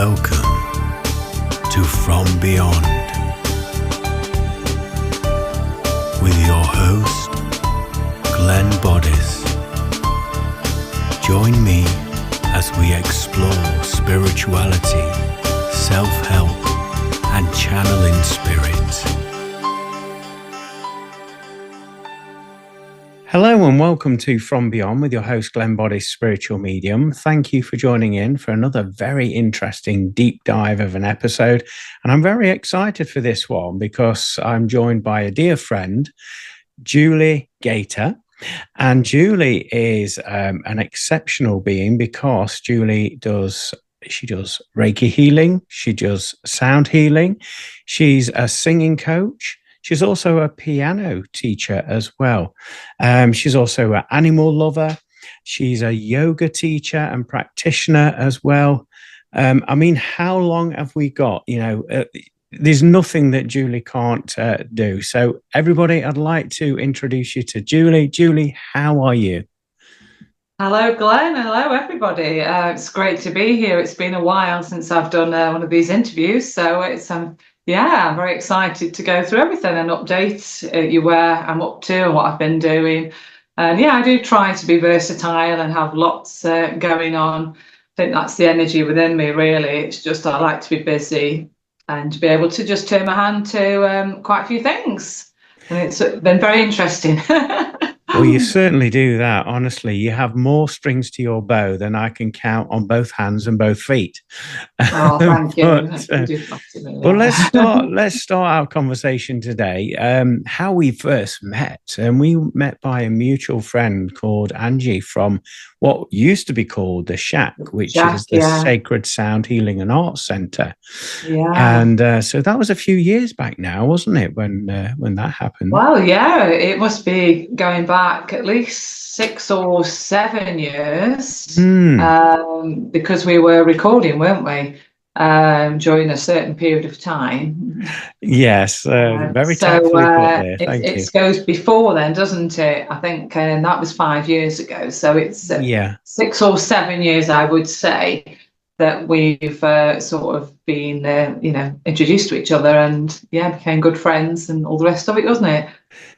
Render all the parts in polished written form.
Welcome to From Beyond with your host, Glenn Boddice. Join me as we explore spirituality, self-help, and channeling spirit. Hello and welcome to From Beyond with your host, Glenn Boddice, spiritual medium. Thank you for joining in for another very interesting deep dive of an episode. And I'm very excited for this one because I'm joined by a dear friend, Julie Gator. And Julie is an exceptional being because Julie does Reiki healing. She does sound healing. She's a singing coach. She's also a piano teacher as well. She's also an animal lover. She's a yoga teacher and practitioner as well. I mean, how long have we got? There's nothing that Julie can't do. So everybody, I'd like to introduce you to Julie. Julie, how are you? Hello, Glenn. Hello, everybody. It's great to be here. It's been a while since I've done one of these interviews. So it's I'm very excited to go through everything and update you where I'm up to and what I've been doing. And I do try to be versatile and have lots going on. I think that's the energy within me, really. It's just I like to be busy and to be able to just turn my hand to quite a few things. And it's been very interesting. Well, you certainly do that. Honestly, you have more strings to your bow than I can count on both hands and both feet. Oh, thank you. But let's start our conversation today. How we first met, and we met by a mutual friend called Angie from what used to be called the Shack, which is the Sacred Sound Healing and Arts Centre. Yeah. And so that was a few years back now, wasn't it, when that happened? Well, yeah, it must be going back at least 6 or 7 years because we were recording, weren't we, during a certain period of time. Yes, very tactfully put there. Thank you. It goes before then, doesn't it? I think that was 5 years ago. So it's 6 or 7 years, I would say, that we've sort of been, introduced to each other and, became good friends and all the rest of it, wasn't it?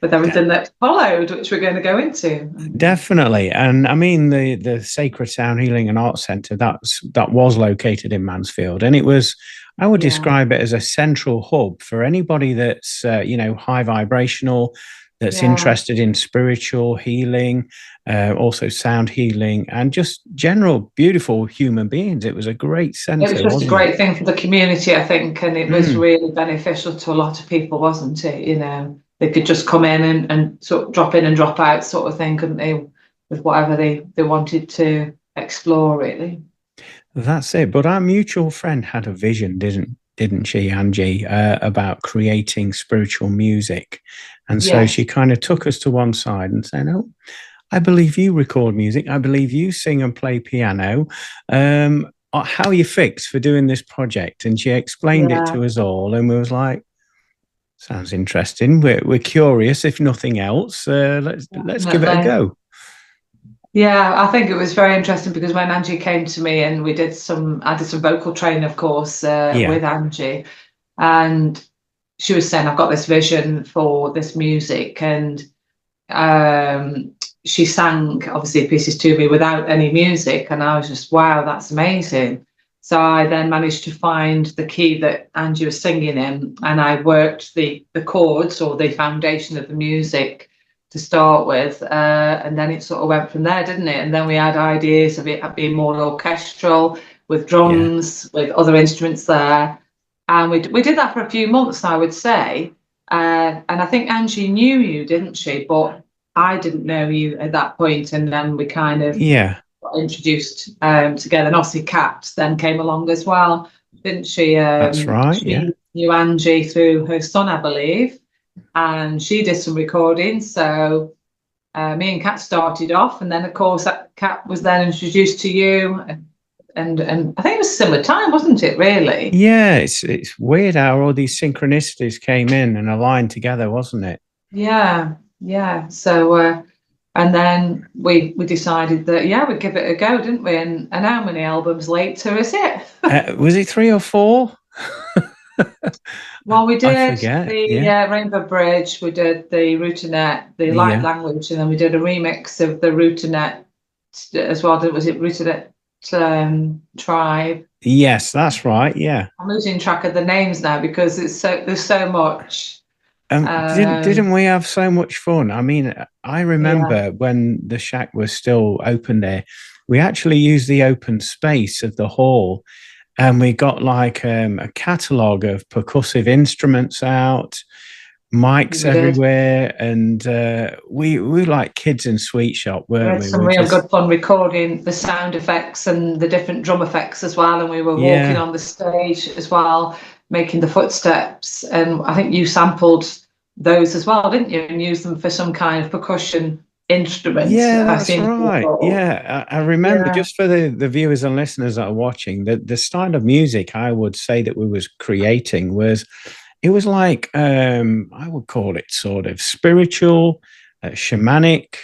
With everything that followed, which we're going to go into. Definitely. And I mean, the Sacred Sound Healing and Arts Centre, that was located in Mansfield. And it was, I would describe it as a central hub for anybody that's, high vibrational, that's interested in spiritual healing, also sound healing, and just general beautiful human beings. It was a great centre. It was just a great thing for the community, I think, and it was really beneficial to a lot of people, wasn't it? They could just come in and sort of drop in and drop out sort of thing, couldn't they, with whatever they wanted to explore, really. That's it. But our mutual friend had a vision, didn't she, Angie, about creating spiritual music. And so she kind of took us to one side and said, oh, I believe you record music. I believe you sing and play piano. How are you fixed for doing this project? And she explained it to us all. And we was like, sounds interesting. We're curious, if nothing else. Let's give it a go. Yeah, I think it was very interesting because when Angie came to me and I did some vocal training, of course, with Angie, and she was saying, I've got this vision for this music, and she sang obviously pieces to me without any music, and I was just, wow, that's amazing. So I then managed to find the key that Angie was singing in, and I worked the chords or the foundation of the music to start with, and then it sort of went from there, didn't it? And then we had ideas of it being more orchestral with drums, with other instruments there, and we did that for a few months, I would say. And I think Angie knew you, didn't she? But I didn't know you at that point, and then we kind of got introduced together. And obviously, Kat then came along as well, didn't she? That's right. She knew Angie through her son, I believe. And she did some recordings, so me and Kat started off, and then of course that Kat was then introduced to you, and I think it was a similar time, wasn't it, really? Yeah, it's weird how all these synchronicities came in and aligned together, wasn't it? Yeah. So And then we decided that, yeah, we'd give it a go, didn't we? And how many albums later is it? Was it 3 or 4? Well, we I did forget. the Yeah. Rainbow Bridge, we did the Routinet, the Light Yeah. Language, and then we did a remix of the Routinet as well. Was it Routinet Tribe? Yes, that's right. Yeah. I'm losing track of the names now because there's so much. Didn't we have so much fun? I mean, I Yeah. remember when the shack was still open there, we actually used the open space of the hall, and we got like a catalogue of percussive instruments out, mics We did. everywhere, and we were like kids in sweet shop, We weren't had we? some We're real just good fun recording the sound effects and the different drum effects as well. And we were walking yeah. on the stage as well, making the footsteps. And I think you sampled those as well, didn't you? And used them for some kind of percussion instrument. Yeah, I that's seem to right. recall. Yeah, I remember, Yeah. just for the viewers and listeners that are watching, the style of music I would say that we was creating was, it was like, I would call it sort of spiritual, shamanic,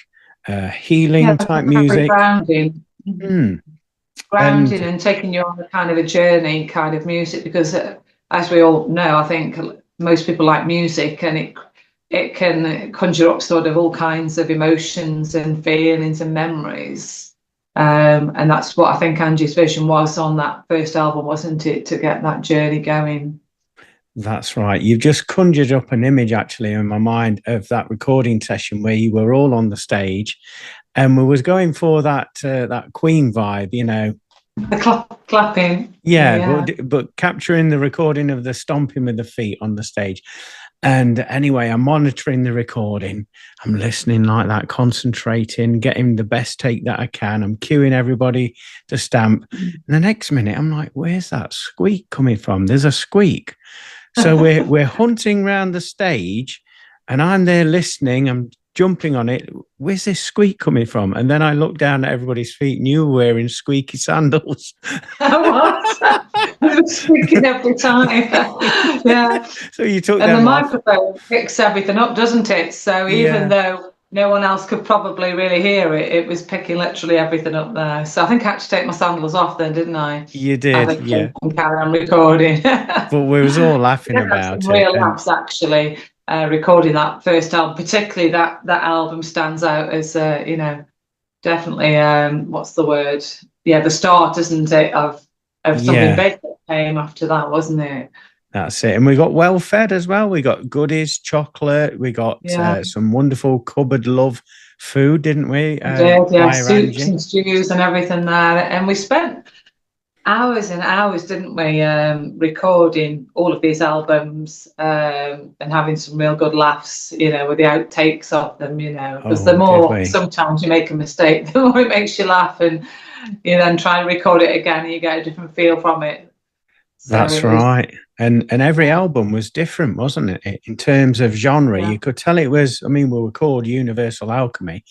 Yeah, healing type very music. grounding. Mm. Grounding And and taking you on a kind of a journey kind of music because as we all know, I think most people like music and it can conjure up sort of all kinds of emotions and feelings and memories. And that's what I think Angie's vision was on that first album, wasn't it? To get that journey going. that's right. You've just conjured up an image actually in my mind of that recording session where you were all on the stage, and we was going for that Queen vibe, you know. The clapping. Yeah, Yeah. but capturing the recording of the stomping with the feet on the stage. And anyway, I'm monitoring the recording. I'm listening like that, concentrating, getting the best take that I can. I'm cueing everybody to stamp. And the next minute, I'm like, where's that squeak coming from? There's a squeak. So we're hunting around the stage, and I'm there listening. I'm jumping on it. Where's this squeak coming from? And then I look down at everybody's feet, and you were wearing squeaky sandals. I was. I was squeaking every time. Yeah. So you took And the them off. microphone picks everything up, doesn't it? So even Yeah, though no one else could probably really hear it, it was picking literally everything up there. So I think I had to take my sandals off then, didn't I? you I did. think Yeah. and carry on recording. But we was all laughing Yeah, that's some about it. real And laughs actually. Recording that first album, particularly that album stands out as definitely what's the word? Yeah, the start, isn't it, of something yeah, big that came after that, wasn't it? that's it. And we got well fed as well. We got goodies, chocolate. We got Yeah. some wonderful cupboard love food, didn't we? We did, yeah, Via soups Angie. and stews and everything there. And we spent hours and hours, didn't we, recording all of these albums and having some real good laughs, with the outtakes of them, because the Oh, did more we? sometimes you make a mistake, the more it makes you laugh, and you then try and record it again and you get a different feel from it. So That's it was, right. And every album was different, wasn't it? In terms of genre, yeah, you could tell it was, I mean, we were called Universal Alchemy.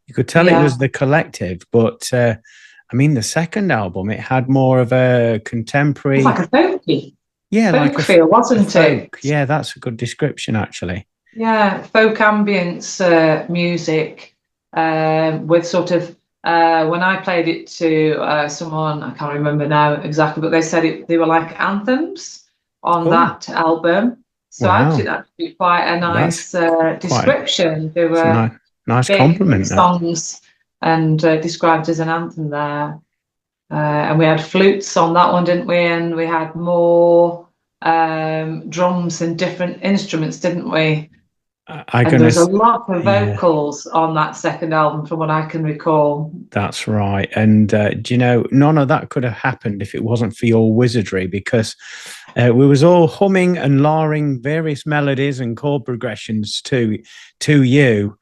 You could tell it yeah, was the collective, but I mean, the second album, it had more of a it's like contemporary, a folky, yeah, like folk feel, a wasn't it? folk. Yeah, that's a good description, actually. Yeah, folk ambience music with sort of when I played it to someone, I can't remember now exactly, but they said they were like anthems on Oh, that album. So I wow. think that'd be quite a That's nice quite, description. They it's a were nice big compliment, that. songs and described as an anthem there. And we had flutes on that one, didn't we? And we had more drums and different instruments, didn't we? I And there gonna, was a lot of yeah. vocals on that second album, from what I can recall. That's right. And do you know, none of that could have happened if it wasn't for your wizardry, because we was all humming and lawing various melodies and chord progressions to you,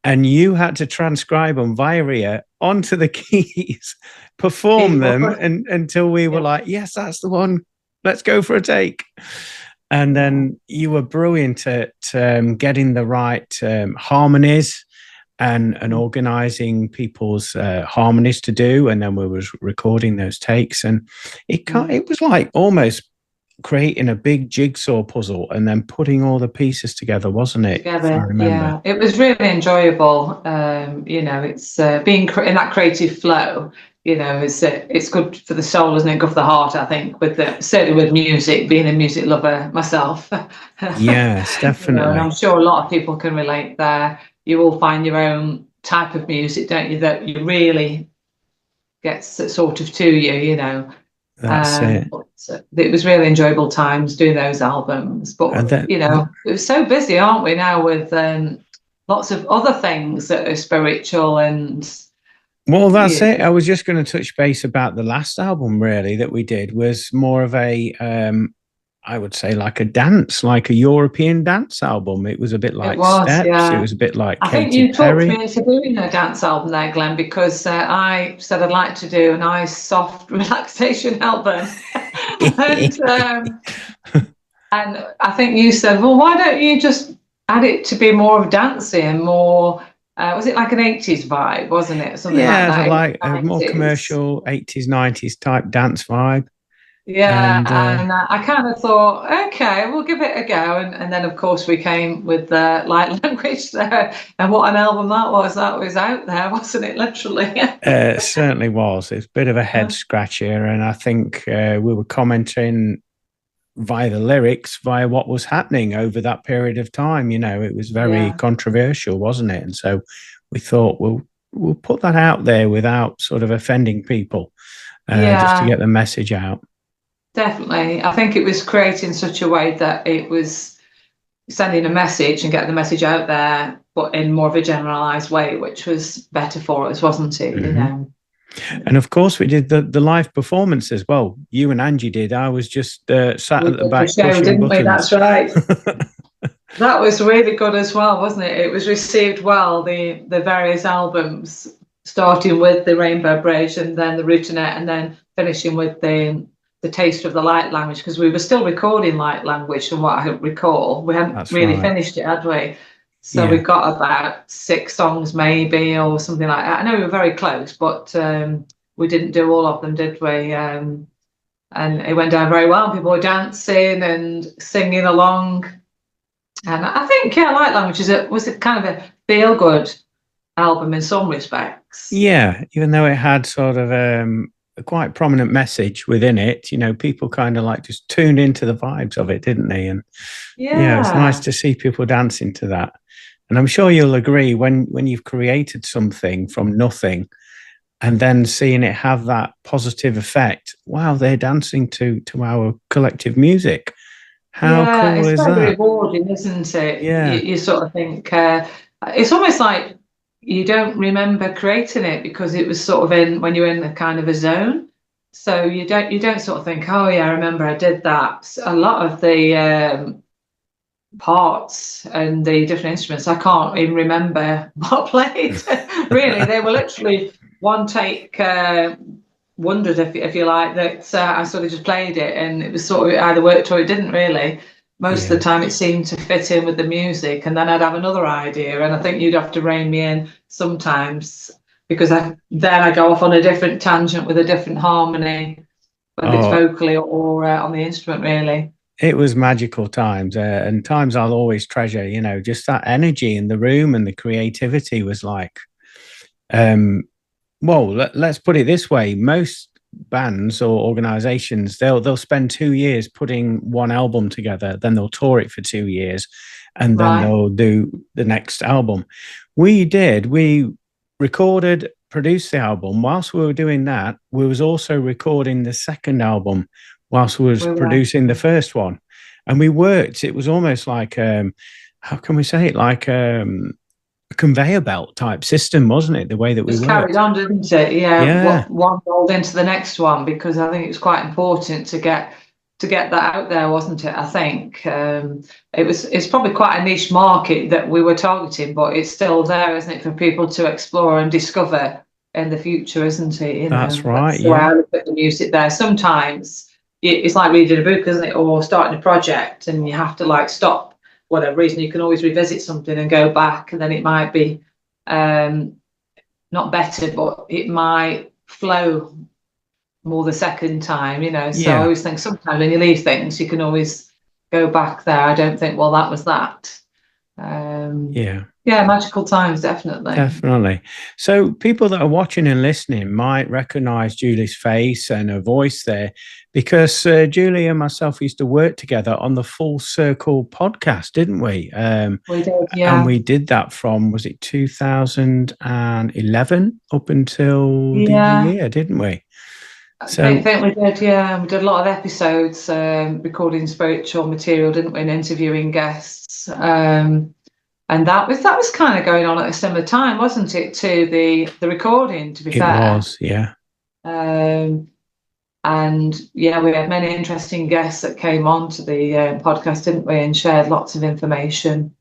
and you had to transcribe them via ear onto the keys, perform It them, was, and until we were yeah, like, yes, that's the one. Let's go for a take. And yeah. then you were brilliant at getting the right harmonies and organizing people's harmonies to do, and then we was recording those takes, and it was like almost creating a big jigsaw puzzle and then putting all the pieces together, wasn't it? If I Together, remember. yeah, it was really enjoyable. It's being in that creative flow. It's good for the soul, isn't it? Good for the heart, I think. Certainly with music, being a music lover myself, Yes, and I'm definitely. sure a lot of people can relate there. You all find your own type of music, don't you? That you really gets sort of to you, That's it. But it was really enjoyable times doing those albums. And But that, we're so busy, aren't we now, with lots of other things that are spiritual and well, that's yeah, it. I was just going to touch base about the last album, really, that we did was more of a, I would say, like a dance, like a European dance album. It was a bit it like was, Steps. It yeah. was a bit like I think Katy you talked me Perry. into doing a dance album there, Glenn, because I said I'd like to do a nice, soft relaxation album, and and I think you said, well, why don't you just add it to be more of dancing, more, was it like an 80s vibe, wasn't it? Something like Yeah, I that, like a more 90s. commercial 80s, 90s type dance vibe. Yeah, And and I kind of thought, okay, we'll give it a go. And then, of course, we came with Light Language there. And what an album that was. That was out there, wasn't it? Literally. certainly was. It's a bit of a head scratcher. And I think we were commenting via the lyrics, via what was happening over that period of time. It was very Yeah. controversial, wasn't it? And so we thought, we'll put that out there without sort of offending people, just to Yeah, get the message out. definitely. I think it was created in such a way that it was sending a message and getting the message out there, but in more of a generalized way, which was better for us, wasn't it? Mm-hmm. And of course, we did the live performance as well. You and Angie did. I was just sat We at the did the back show, pushing didn't we? buttons. That's right. That was really good as well, wasn't it? It was received well, the various albums, starting with the Rainbow Bridge and then the Routenet and then finishing with the Taste of the Light Language, because we were still recording Light Language from what I recall. We hadn't That's really right. finished it, had we? So we Yeah. got about 6 songs maybe or something like that. I know we were very close, but we didn't do all of them, did we? And it went down very well. People were dancing and singing along. And I think, yeah, Light Language was a kind of a feel-good album in some respects. Yeah. Even though it had sort of a quite prominent message within it, people kind of like just tuned into the vibes of it, didn't they? And yeah, it's nice Yeah, to see people dancing to that. And I'm sure you'll agree when you've created something from nothing and then seeing it have that positive effect. Wow, they're dancing to our collective music. How yeah, cool it's is very that? rewarding, isn't it? You, Yeah. you sort of think it's almost like you don't remember creating it because it was sort of in when you're in a kind of a zone. So you don't sort of think, oh yeah, I remember I did that. So a lot of the parts and the different instruments, I can't even remember what played. Really, they were literally one take wonders, if you like, that I sort of just played it and it was sort of either worked or it didn't really. Most of the Yeah. time it seemed to fit in with the music, and then I'd have another idea, and I think you'd have to rein me in sometimes because then I go off on a different tangent with a different harmony, whether it's Oh, vocally or on the instrument, really. it was magical times, and times I'll always treasure. Just that energy in the room and the creativity was like, um, well, let's put it this way: most bands or organizations, they'll spend 2 years putting one album together, then they'll tour it for 2 years, and then Right. they'll do the next album. We recorded, produced the album. Whilst we were doing that, we was also recording the second album whilst we was We were. producing the first one. And we worked, it was almost like how can we say it? Like a conveyor belt type system, wasn't it? The way that we Just carried worked. on, didn't it? Yeah, Yeah, what one rolled into the next one, because I think it was quite important to get that out there, wasn't it? I think it's probably quite a niche market that we were targeting, but it's still there, isn't it, for people to explore and discover in the future, isn't it? that's right. That's the way Yeah. I look at the music there. Sometimes it's like reading a book, isn't it, or starting a project, and you have to like stop whatever reason. You can always revisit something and go back, and then it might be not better, but it might flow more the second time, you know. So I Yeah. always think sometimes when you leave things, you can always go back there. I don't think, well, that was that. Yeah. Yeah, magical times, definitely. Definitely. So people that are watching and listening might recognize Julie's face and her voice there, because Julie and myself used to work together on the Full Circle podcast, didn't we? We did, And yeah. we did that from, was it 2011 up until the new Yeah, year, didn't we? I So think we did, yeah. We did a lot of episodes, recording spiritual material, didn't we, and interviewing guests. And that was kind of going on at a similar time, wasn't it, to the recording, to be it fair. was, yeah. Um, and yeah, we had many interesting guests that came on to the podcast, didn't we, and shared lots of information.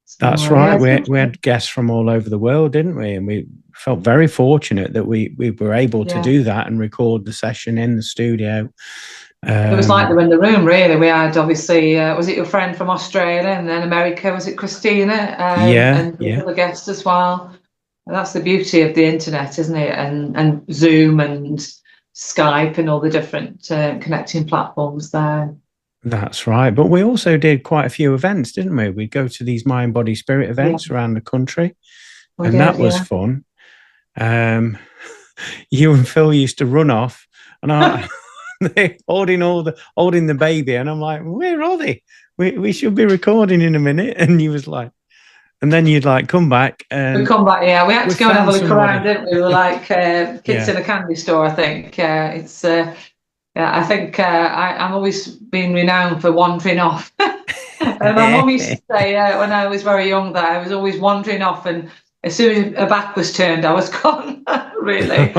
So, That's yeah, right. it's We good. had guests from all over the world, didn't we? And we felt very fortunate that we were able to Yeah. do that and record the session in the studio. It was like they Um, were in the room, really. We had, obviously, was it your friend from Australia, and then America, was it Christina, yeah, and the yeah, other guests as well. And that's the beauty of the internet, isn't it? And Zoom and Skype and all the different connecting platforms there. that's right. But we also did quite a few events, didn't we? We'd go to these mind, body, spirit Yeah, events around the country, we and did. that was Yeah. fun. Um, you and Phil used to run off, and they holding the baby, and I'm like, where are they? We should be recording in a minute. And you was like, and then you'd like come back We and come back, yeah. We had we to go and have a found look around, somebody. didn't we? We were like kids Yeah. in a candy store, I think. Yeah, I think I'm always been renowned for wandering off. And my mum used to say when I was very young that I was always wandering off, and as soon as her back was turned, I was gone, really.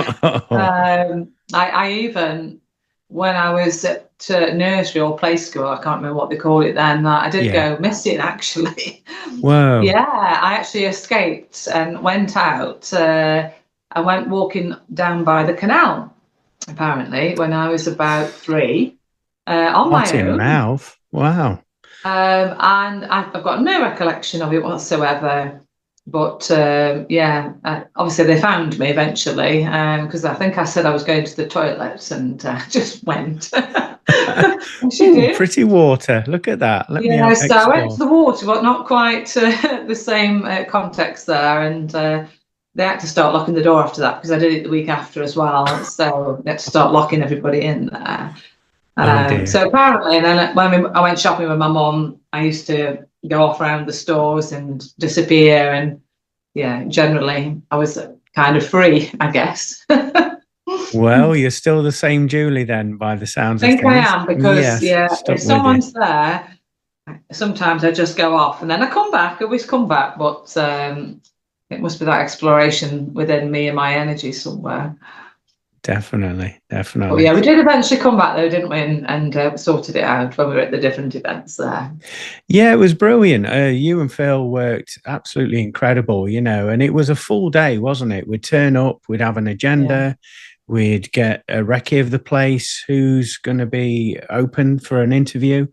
I even, when I was at nursery or play school, I can't remember what they call it then, I did Yeah. go missing, actually. Whoa. Yeah, I actually escaped and went out. I went walking down by the canal, apparently, when I was about 3, on Hot my in own. mouth. Wow. And I've got no recollection of it whatsoever. But yeah, obviously they found me eventually, because I think I said I was going to the toilet, and just went. And she Oh, did. pretty water. Look at that. Let me Yeah, out so I went to explore. the water, but not quite the same context there. And they had to start locking the door after that, because I did it the week after as well. So they had to start locking everybody in there. Oh dear. So apparently, and then I went shopping with my mum, I used to go off around the stores and disappear. And yeah, generally, I was kind of free, I guess. Well, you're still the same Julie then, by the sounds of Think I things. am, because Yes, yeah, stuck if with you. someone's there, sometimes I just go off and then I come back. I always come back, but it must be that exploration within me and my energy somewhere. Definitely, But definitely. yeah, we did eventually come back though, didn't we? And sorted it out when we were at the different events there. Yeah, it was brilliant. You and Phil worked absolutely incredible, and it was a full day, wasn't it? We'd turn up, we'd have an Yeah, agenda, we'd get a recce of the place, who's going to be open for an interview,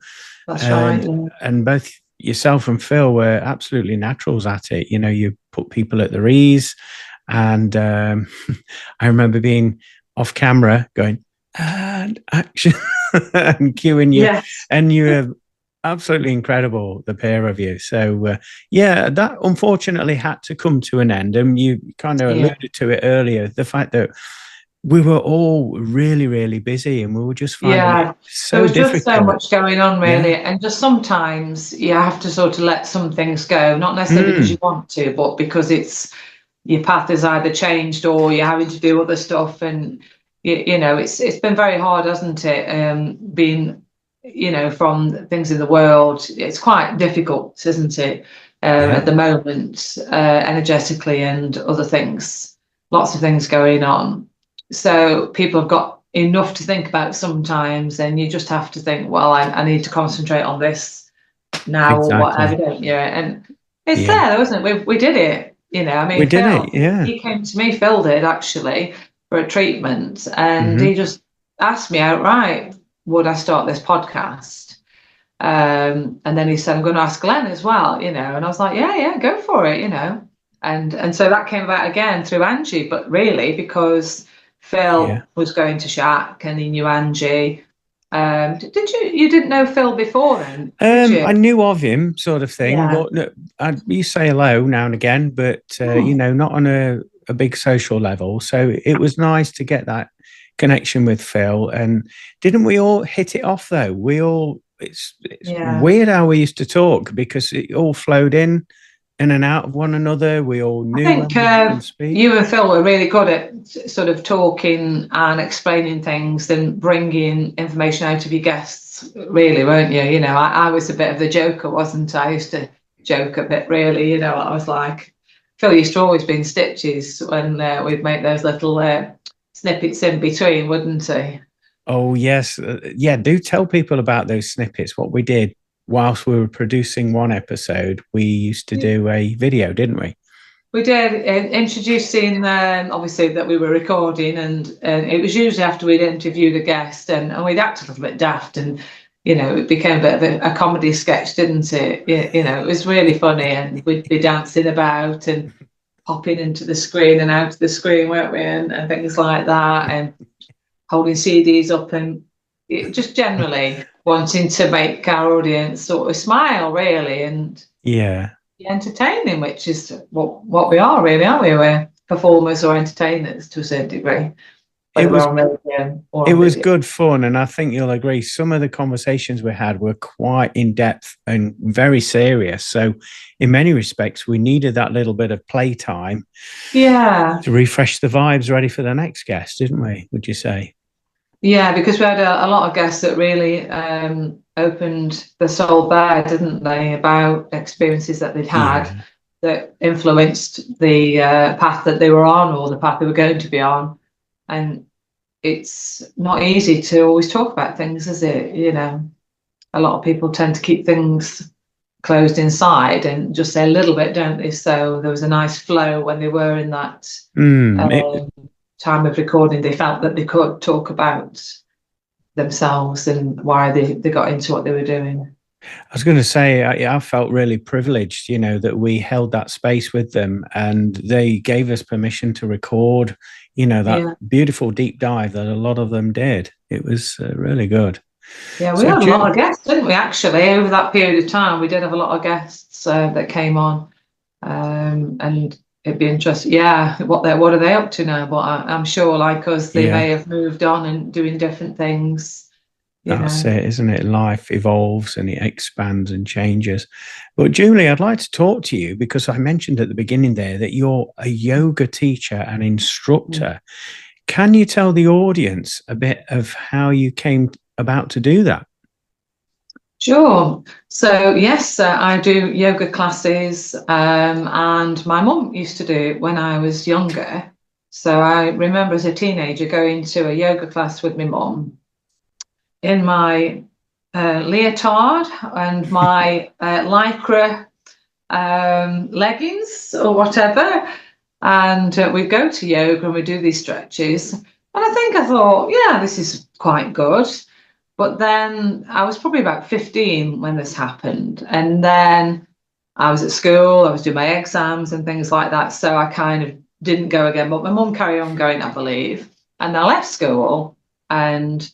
that's right. and Yeah. and both yourself and Phil were absolutely naturals at it. You put people at their ease, and I remember being off camera going and action and cueing you, Yes. and you were absolutely incredible, the pair of you. So yeah, that unfortunately had to come to an end, and you kind of Yeah. alluded to it earlier, the fact that we were all really, really busy, and we were just finding it Yeah. There so was just so difficult. much going on, Yeah. really. And just sometimes you have to sort of let some things go, not necessarily because Mm, you want to, but because it's your path has either changed or you're having to do other stuff. And it's been very hard, hasn't it? Being from things in the world, it's quite difficult, isn't it? yeah. At the moment, energetically and other things, lots of things going on. So people have got enough to think about sometimes, and you just have to think, well, I need to concentrate on this now or whatever, Exactly. don't you? And it's Yeah. there, though, isn't it? We did it. I We mean, did it. Phil, Yeah. he came to me, Phil did actually, for a treatment, and Hmm. he just asked me outright, would I start this podcast? And then he said, I'm going to ask Glenn as well, and I was like, yeah, go for it. And so that came about again through Angie, but really because Phil Yeah. was going to Shack and he knew Angie. You didn't know Phil before then, did you? I knew of him, sort of thing, Yeah. but no, you say hello now and again, but Hmm. not on a big social level. So it was nice to get that connection with Phil. And didn't we all hit it off though? We all it's Yeah. weird how we used to talk because it all flowed in and out of one another. We all I knew think when we can speak. you and Phil were really good at sort of talking and explaining things and bringing information out of your guests, really, weren't you? I was a bit of the joker, wasn't I? I used to joke a bit, really. I was like, Phil used to always be in stitches when we'd make those little snippets in between, wouldn't he? Oh yes, yeah. Do tell people about those snippets. What we did whilst we were producing one episode, we used to do a video, didn't we? We did, introducing obviously that we were recording, and it was usually after we'd interviewed a guest, and we'd act a little bit daft, and it became a bit of a comedy sketch, didn't it? It was really funny, and we'd be dancing about and popping into the screen and out of the screen, weren't we, and things like that, and holding CDs up, and just generally wanting to make our audience sort of smile, really, and Yeah. entertaining, which is what we are, really, aren't we? We're performers or entertainers to a certain degree, It whether we're was on radio or it on was video. good fun, and I think you'll agree. Some of the conversations we had were quite in depth and very serious. So, in many respects, we needed that little bit of playtime Yeah, to refresh the vibes, ready for the next guest, didn't we? Would you say? yeah, because we had a lot of guests that really opened the soul bare, didn't they, about experiences that they'd had Yeah. that influenced the path that they were on or the path they were going to be on. And it's not easy to always talk about things, is it? A lot of people tend to keep things closed inside and just say a little bit, don't they? So there was a nice flow when they were in that Mm, um, time of recording. They felt that they could talk about themselves and why they got into what they were doing. I was going to say, I felt really privileged, that we held that space with them and they gave us permission to record, that Yeah, beautiful deep dive that a lot of them did. It was really good. yeah, we So, had a lot of guests, didn't we? Actually, over that period of time, we did have a lot of guests that came on, and it'd be interesting. Yeah, what are they up to now? But I'm sure, like us, they yeah, may have moved on and doing different things. You that's know. it, isn't it? Life evolves and it expands and changes. But, Julie, I'd like to talk to you because I mentioned at the beginning there that you're a yoga teacher and instructor. Can you tell the audience a bit of how you came about to do that? Sure. So yes, I do yoga classes, and my mum used to do it when I was younger. So I remember as a teenager going to a yoga class with my mum in my leotard and my lycra leggings or whatever, and we'd go to yoga and we'd do these stretches. And I thought, yeah, this is quite good. But then I was probably about 15 when this happened. And then I was at school, I was doing my exams and things like that. So I kind of didn't go again. But my mum carried on going, I believe. And I left school. And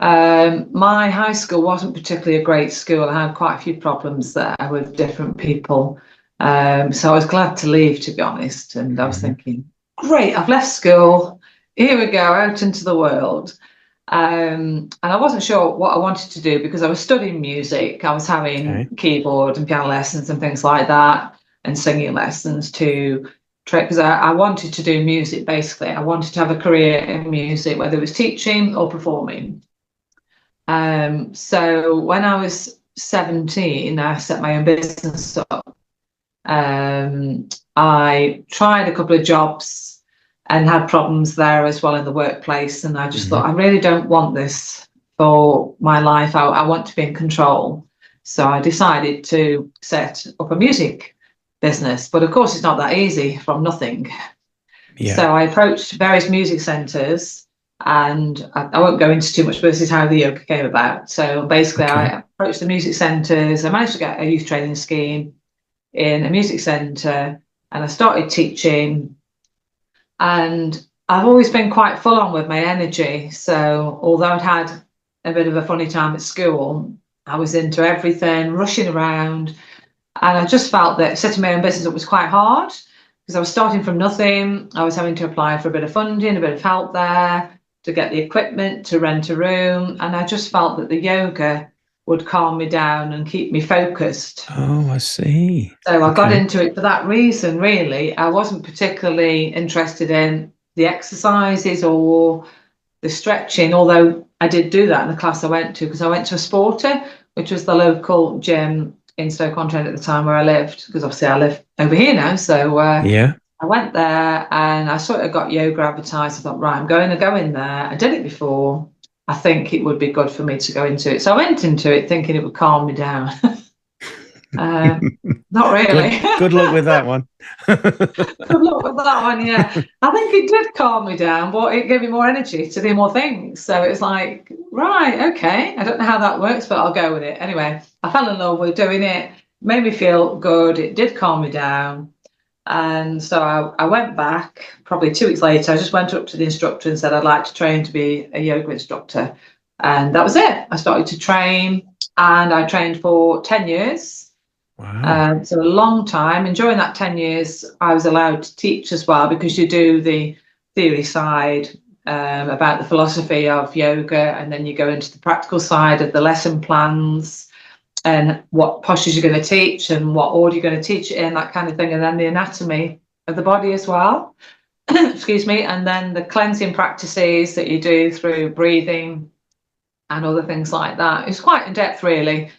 my high school wasn't particularly a great school. I had quite a few problems there with different people. So I was glad to leave, to be honest. And I was Mhm. thinking, great, I've left school. Here we go, out into the world. And I wasn't sure what I wanted to do because I was studying music. I was having Okay. keyboard and piano lessons and things like that, and singing lessons to try because I wanted to do music basically. I wanted to have a career in music, whether it was teaching or performing. So when I was 17, I set my own business up. I tried a couple of jobs and had problems there as well in the workplace. And I just thought, Mhm. I really don't want this for my life. I want to be in control. So I decided to set up a music business. But of course, it's not that easy from nothing. Yeah. So I approached various music centres, and I won't go into too much, but this is how the yoga came about. So basically, Okay. I approached the music centres. I managed to get a youth training scheme in a music centre, and I started teaching. And I've always been quite full on with my energy. So although I'd had a bit of a funny time at school, I was into everything, rushing around. And I just felt that setting my own business up was quite hard because I was starting from nothing. I was having to apply for a bit of funding, a bit of help there to get the equipment, to rent a room. And I just felt that the yoga would calm me down and keep me focused. Oh, I see. So I got Okay. into it for that reason, really. I wasn't particularly interested in the exercises or the stretching, although I did do that in the class I went to, because I went to a Sporter, which was the local gym in Stoke-on-Trent at the time where I lived, because obviously I live over here now. So Yeah. I went there and I sort of got yoga advertised. I thought, right, I'm going to go in there. I did it before. I think it would be good for me to go into it. So I went into it thinking it would calm me down. Not really. Good luck with that one. Good luck with that one, yeah. I think it did calm me down, but it gave me more energy to do more things. So it's like, right, okay. I don't know how that works, but I'll go with it. Anyway, I fell in love with doing it, made me feel good. It did calm me down. And so I went back probably 2 weeks later. I just went up to the instructor and said, I'd like to train to be a yoga instructor. And that was it. I started to train and I trained for 10 years. Wow. So a long time. And during that 10 years, I was allowed to teach as well, because you do the theory side about the philosophy of yoga, and then you go into the practical side of the lesson plans and what postures you're going to teach and what order you're going to teach it in, that kind of thing. And then the anatomy of the body as well. Excuse me. And then the cleansing practices that you do through breathing and other things like that. It's quite in depth, really.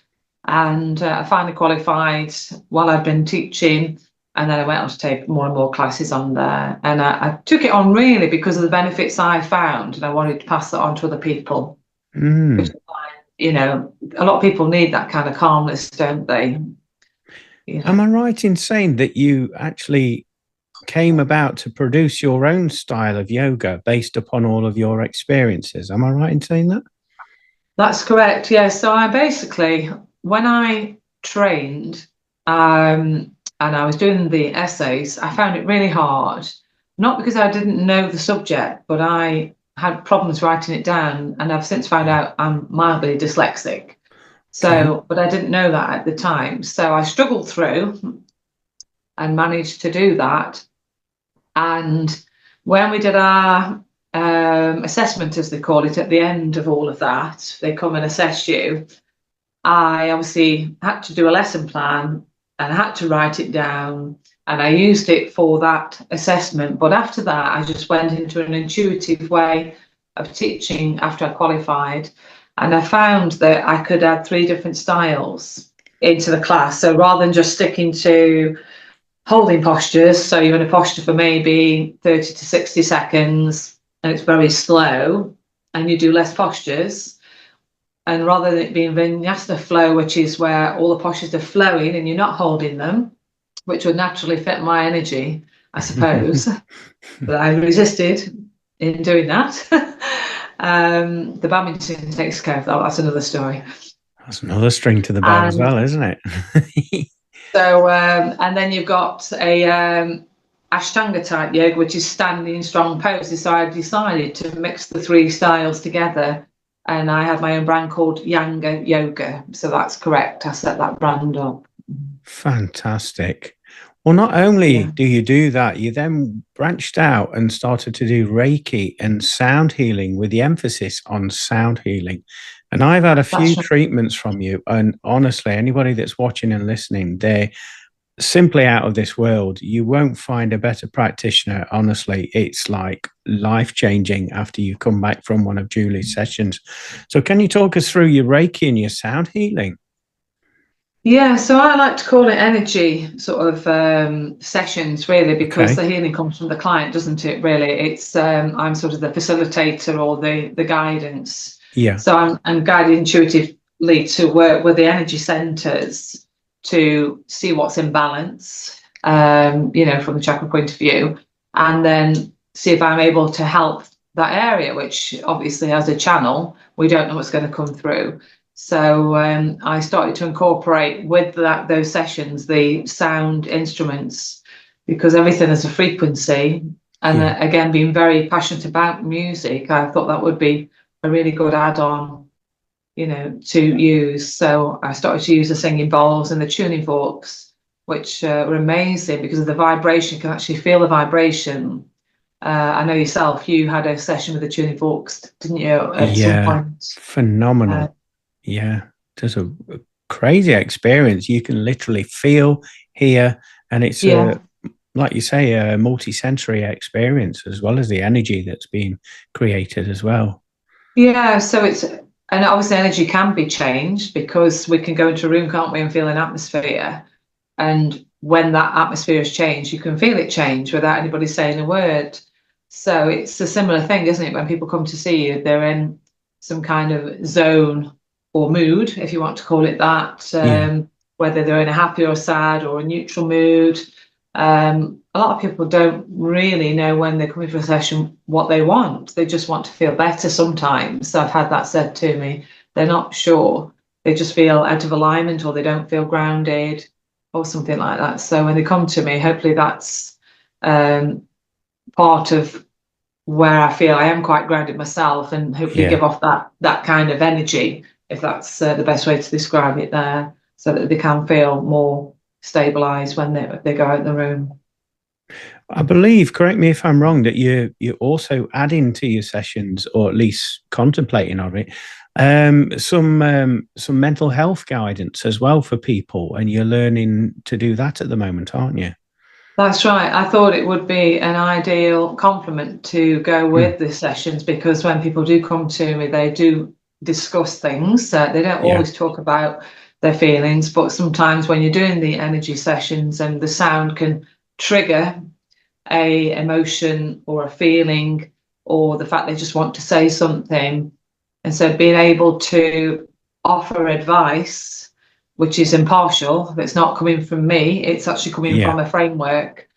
And I finally qualified while I'd been teaching, and then I went on to take more and more classes on there. And I took it on really because of the benefits I found, and I wanted to pass that on to other people. Mm. You know, a lot of people need that kind of calmness, don't they? You know. Am I right in saying that you actually came about to produce your own style of yoga based upon all of your experiences? Am I right in saying that? That's correct. Yeah. So I basically, when I trained, and I was doing the essays, I found it really hard. Not because I didn't know the subject, but I had problems writing it down, and I've since found out I'm mildly dyslexic. Okay. So, but I didn't know that at the time. So I struggled through and managed to do that. And when we did our assessment, as they call it, at the end of all of that, they come and assess you. I obviously had to do a lesson plan and I had to write it down, and I used it for that assessment. But after that, I just went into an intuitive way of teaching after I qualified, and I found that I could add 3 different styles into the class. So rather than just sticking to holding postures, so you're in a posture for maybe 30 to 60 seconds and it's very slow and you do less postures, and rather than it being vinyasa flow, which is where all the postures are flowing and you're not holding them, which would naturally fit my energy, I suppose, but I resisted in doing that. The badminton takes care of that. That's another story. That's another string to the bow as And well, isn't it? so, and then you've got a Ashtanga type yoga, which is standing in strong poses. So I decided to mix the 3 styles together, and I have my own brand called Yanga Yoga. So that's correct. I set that brand up. Fantastic. Well, not only Yeah, do you do that, you then branched out and started to do Reiki and sound healing with the emphasis on sound healing. And I've had a few that's right. treatments from you. And honestly, anybody that's watching and listening, they're simply out of this world. You won't find a better practitioner. Honestly, it's like life changing after you come back from one of Julie's sessions. So, can you talk us through your Reiki and your sound healing? Yeah, so I like to call it energy sort of sessions, really, because Okay. the healing comes from the client, doesn't it? Really, it's I'm sort of the facilitator or the guidance. Yeah. So I'm guided intuitively to work with the energy centers to see what's in balance, you know, from the chakra point of view, and then see if I'm able to help that area, which obviously has a channel. We don't know what's going to come through. So I started to incorporate with those sessions the sound instruments, because everything has a frequency, And again, being very passionate about music, I thought that would be a really good add-on, to use. So I started to use the singing bowls and the tuning forks, which were amazing because of the vibration. You can actually feel the vibration. I know yourself, you had a session with the tuning forks, didn't you, at some point? Phenomenal. Just a crazy experience. You can literally feel, hear, and it's like you say, a multi-sensory experience, as well as the energy that's being created as well. Yeah, so and obviously energy can be changed because we can go into a room, can't we, and feel an atmosphere. And when that atmosphere has changed, you can feel it change without anybody saying a word. So it's a similar thing, isn't it? When people come to see you, they're in some kind of zone or mood, if you want to call it that, whether they're in a happy or sad or a neutral mood. A lot of people don't really know when they're coming for a session what they want. They just want to feel better sometimes. I've had that said to me. They're not sure. They just feel out of alignment, or they don't feel grounded, or something like that. So when they come to me, hopefully that's part of where I feel I am quite grounded myself, and hopefully give off that kind of energy, if that's the best way to describe it there, so that they can feel more stabilized when they go out the room. I believe, correct me if I'm wrong, that you're also adding to your sessions, or at least contemplating on it, some mental health guidance as well for people, and you're learning to do that at the moment, aren't you? That's right. I thought it would be an ideal complement to go with the sessions, because when people do come to me, they do discuss things. They don't always talk about their feelings, but sometimes when you're doing the energy sessions and the sound can trigger a emotion or a feeling, or the fact they just want to say something. And so being able to offer advice, which is impartial, that's not coming from me, it's actually coming from a framework,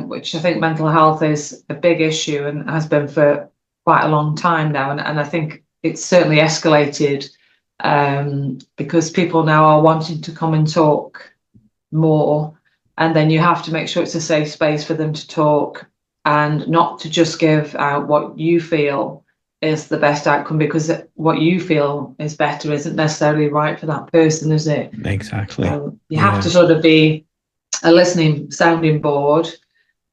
which I think mental health is a big issue and has been for quite a long time now. And I think it's certainly escalated because people now are wanting to come and talk more. And then you have to make sure it's a safe space for them to talk, and not to just give out what you feel is the best outcome, because what you feel is better isn't necessarily right for that person, is it? Exactly. So you have to sort of be a listening sounding board,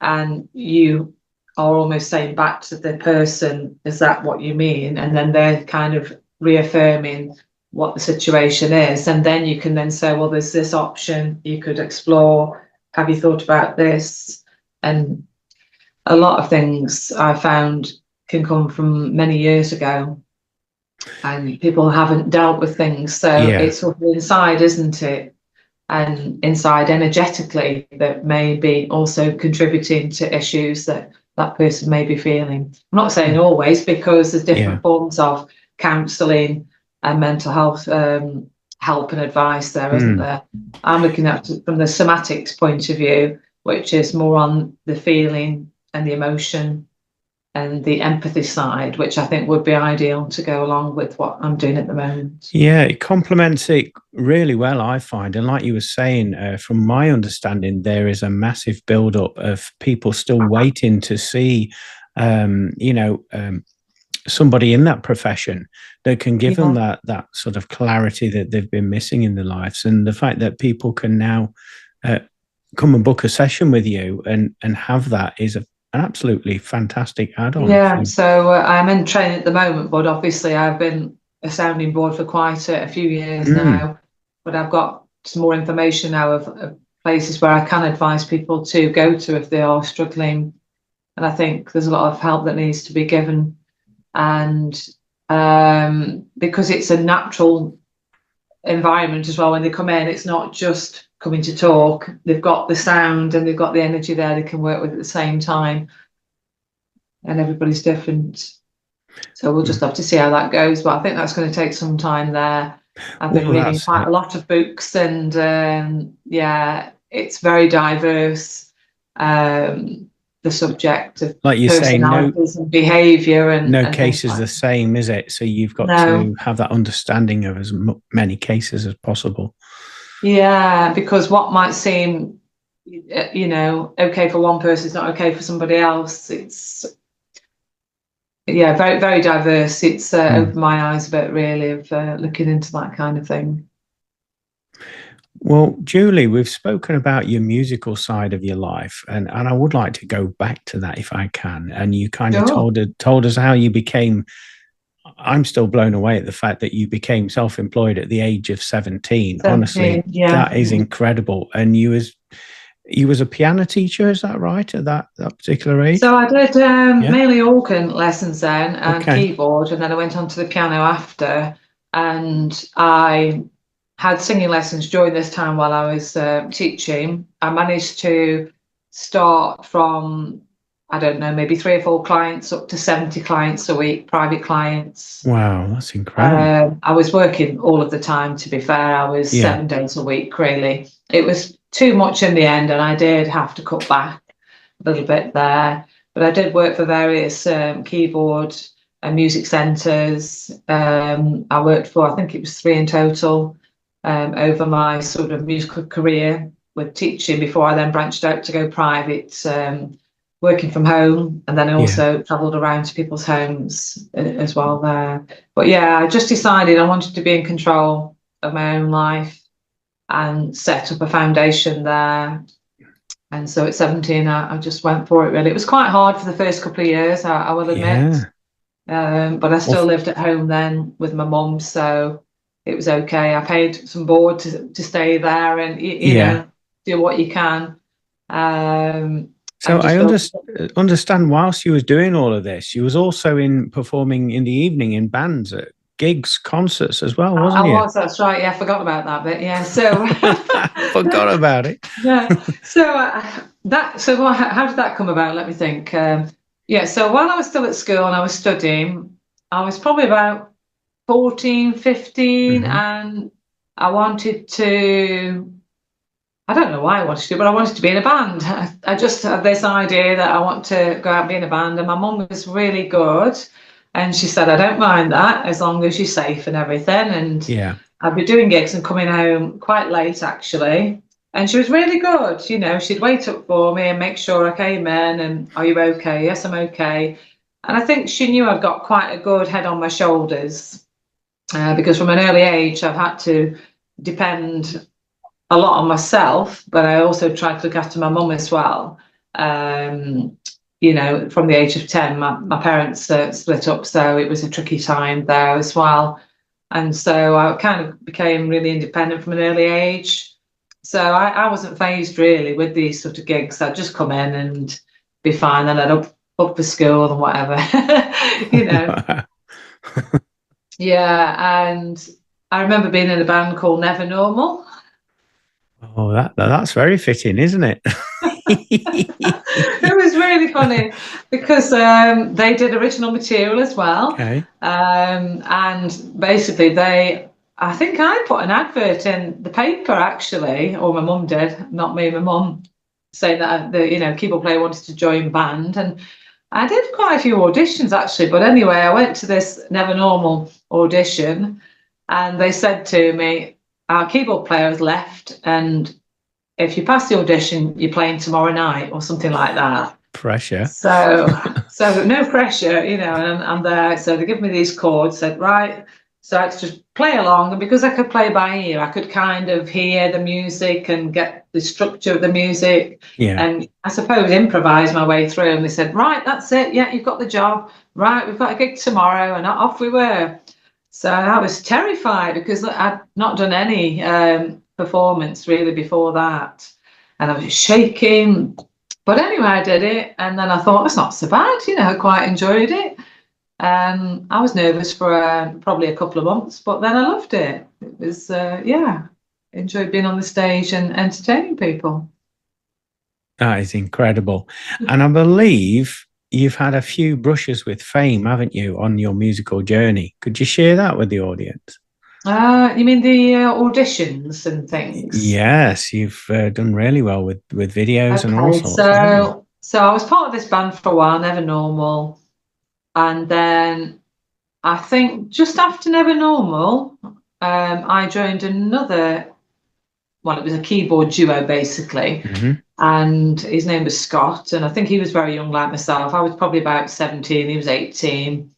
and you are almost saying back to the person, is that what you mean? And then they're kind of reaffirming what the situation is. And then you can then say, well, there's this option you could explore. Have you thought about this? And a lot of things I found can come from many years ago, and people haven't dealt with things. So it's sort of inside, isn't it? And inside energetically, that may be also contributing to issues that that person may be feeling. I'm not saying always, because there's different forms of counselling and mental health help and advice there, isn't there? I'm looking at it from the somatics point of view, which is more on the feeling and the emotion and the empathy side, which I think would be ideal to go along with what I'm doing at the moment. Yeah, it complements it really well, I find. And like you were saying, from my understanding, there is a massive build-up of people still waiting to see, somebody in that profession that can give them that sort of clarity that they've been missing in their lives. And the fact that people can now come and book a session with you and have that is an absolutely fantastic add-on. Yeah, so I'm in training at the moment, but obviously I've been a sounding board for quite a few years now, but I've got some more information now of places where I can advise people to go to if they are struggling. And I think there's a lot of help that needs to be given. And because it's a natural environment as well, when they come in, it's not just coming to talk. They've got the sound and they've got the energy there they can work with at the same time. And everybody's different. So we'll just have to see how that goes. But I think that's going to take some time there. I've been reading quite a lot of books, and it's very diverse. The subject of, like you say, and behaviour, and no case is the same, is it? So you've got to have that understanding of as many cases as possible. Yeah, because what might seem you know, okay for one person is not okay for somebody else. It's, yeah, very, very diverse. It's opened my eyes a bit, really, of looking into that kind of thing. Well, Julie, we've spoken about your musical side of your life, and I would like to go back to that if I can. And you kind of Sure. told us how you became. I'm still blown away at the fact that you became self-employed at the age of 17. 17, Honestly, yeah. that is incredible. And you was a piano teacher, is that right, at that particular age? So I did Yeah. mainly organ lessons then and Okay. keyboard, and then I went on to the piano after. And I had singing lessons during this time while I was teaching. I managed to start from, I don't know, maybe 3 or 4 clients up to 70 clients a week, private clients. Wow, that's incredible. I was working all of the time, to be fair. I was Yeah. 7 days a week, really. It was too much in the end, and I did have to cut back a little bit there. But I did work for various keyboard and music centres. I worked for, I think it was 3 in total, over my sort of musical career with teaching before I then branched out to go private, working from home, and then I Yeah. also travelled around to people's homes as well there. But yeah, I just decided I wanted to be in control of my own life and set up a foundation there. And so at 17, I just went for it, really. It was quite hard for the first couple of years, I will admit. Yeah. But I Well, still lived at home then with my mum, so it was okay. I paid some board to stay there and, you yeah. know, do what you can. So And I just build. understand whilst you was doing all of this, you was also in performing in the evening in bands at gigs, concerts as well, I wasn't you? was, that's right. Yeah, I forgot about that bit. Yeah, so Forgot about it. yeah, so how did that come about? Let me think. Yeah, so while I was still at school and I was studying, I was probably about 14, 15, Hmm. and I wanted to, I don't know why I wanted to, but I wanted to be in a band. I just had this idea that I want to go out and be in a band, and my mum was really good. And she said, I don't mind that as long as you're safe and everything. And Yeah. I'd be doing gigs and coming home quite late, actually. And she was really good. You know, she'd wait up for me and make sure I came in and, are you okay? Yes, I'm okay. And I think she knew I'd got quite a good head on my shoulders, because from an early age, I've had to depend a lot on myself, but I also tried to look after my mum as well. Um, you know, from the age of 10, my parents split up, so it was a tricky time there as well. And so I kind of became really independent from an early age. So I wasn't phased really with these sort of gigs. I'd just come in and be fine, and I'd up for school and whatever, you know. Yeah, and I remember being in a band called Never Normal. Oh, that's very fitting, isn't it? It was really funny because they did original material as well. Okay. And basically I think I put an advert in the paper actually, or my mum did, not me, my mum, saying that the, you know, keyboard player wanted to join band. And I did quite a few auditions actually, but anyway, I went to this Never Normal audition and they said to me, our keyboard player has left, and if you pass the audition, you're playing tomorrow night or something like that. Pressure. So no pressure, you know, and I'm there. So they give me these chords, said, right. So I had to just play along. And because I could play by ear, I could kind of hear the music and get the structure of the music. Yeah. And I suppose improvise my way through. And they said, right, that's it. Yeah, you've got the job. Right, we've got a gig tomorrow. And off we were. So I was terrified because I'd not done any performance really before that. And I was shaking. But anyway, I did it. And then I thought, it's not so bad. You know, I quite enjoyed it. I was nervous for probably a couple of months, but then I loved it. It was, yeah, enjoyed being on the stage and entertaining people. That is incredible. And I believe you've had a few brushes with fame, haven't you, on your musical journey? Could you share that with the audience? You mean the auditions and things? Yes, you've done really well with videos and all Okay, sorts, haven't you? so I was part of this band for a while, Never Normal, and then I think just after Never Normal, I joined another. Well, it was a keyboard duo basically, Hmm. and his name was Scott, and I think he was very young like myself. I was probably about 17, he was 18,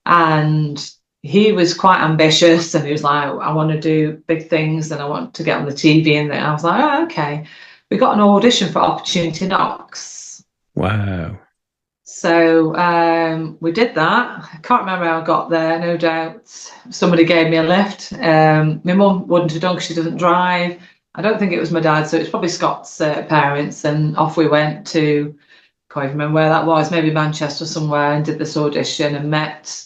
and he was quite ambitious, and he was like, I want to do big things and I want to get on the TV, and I was like, oh, okay. We got an audition for Opportunity Knocks. Wow. So we did that. I can't remember how I got there, no doubt. Somebody gave me a lift. My mum wouldn't have done because she doesn't drive. I don't think it was my dad, so it's probably Scott's parents. And off we went to, can't even remember where that was, maybe Manchester somewhere, and did this audition and met,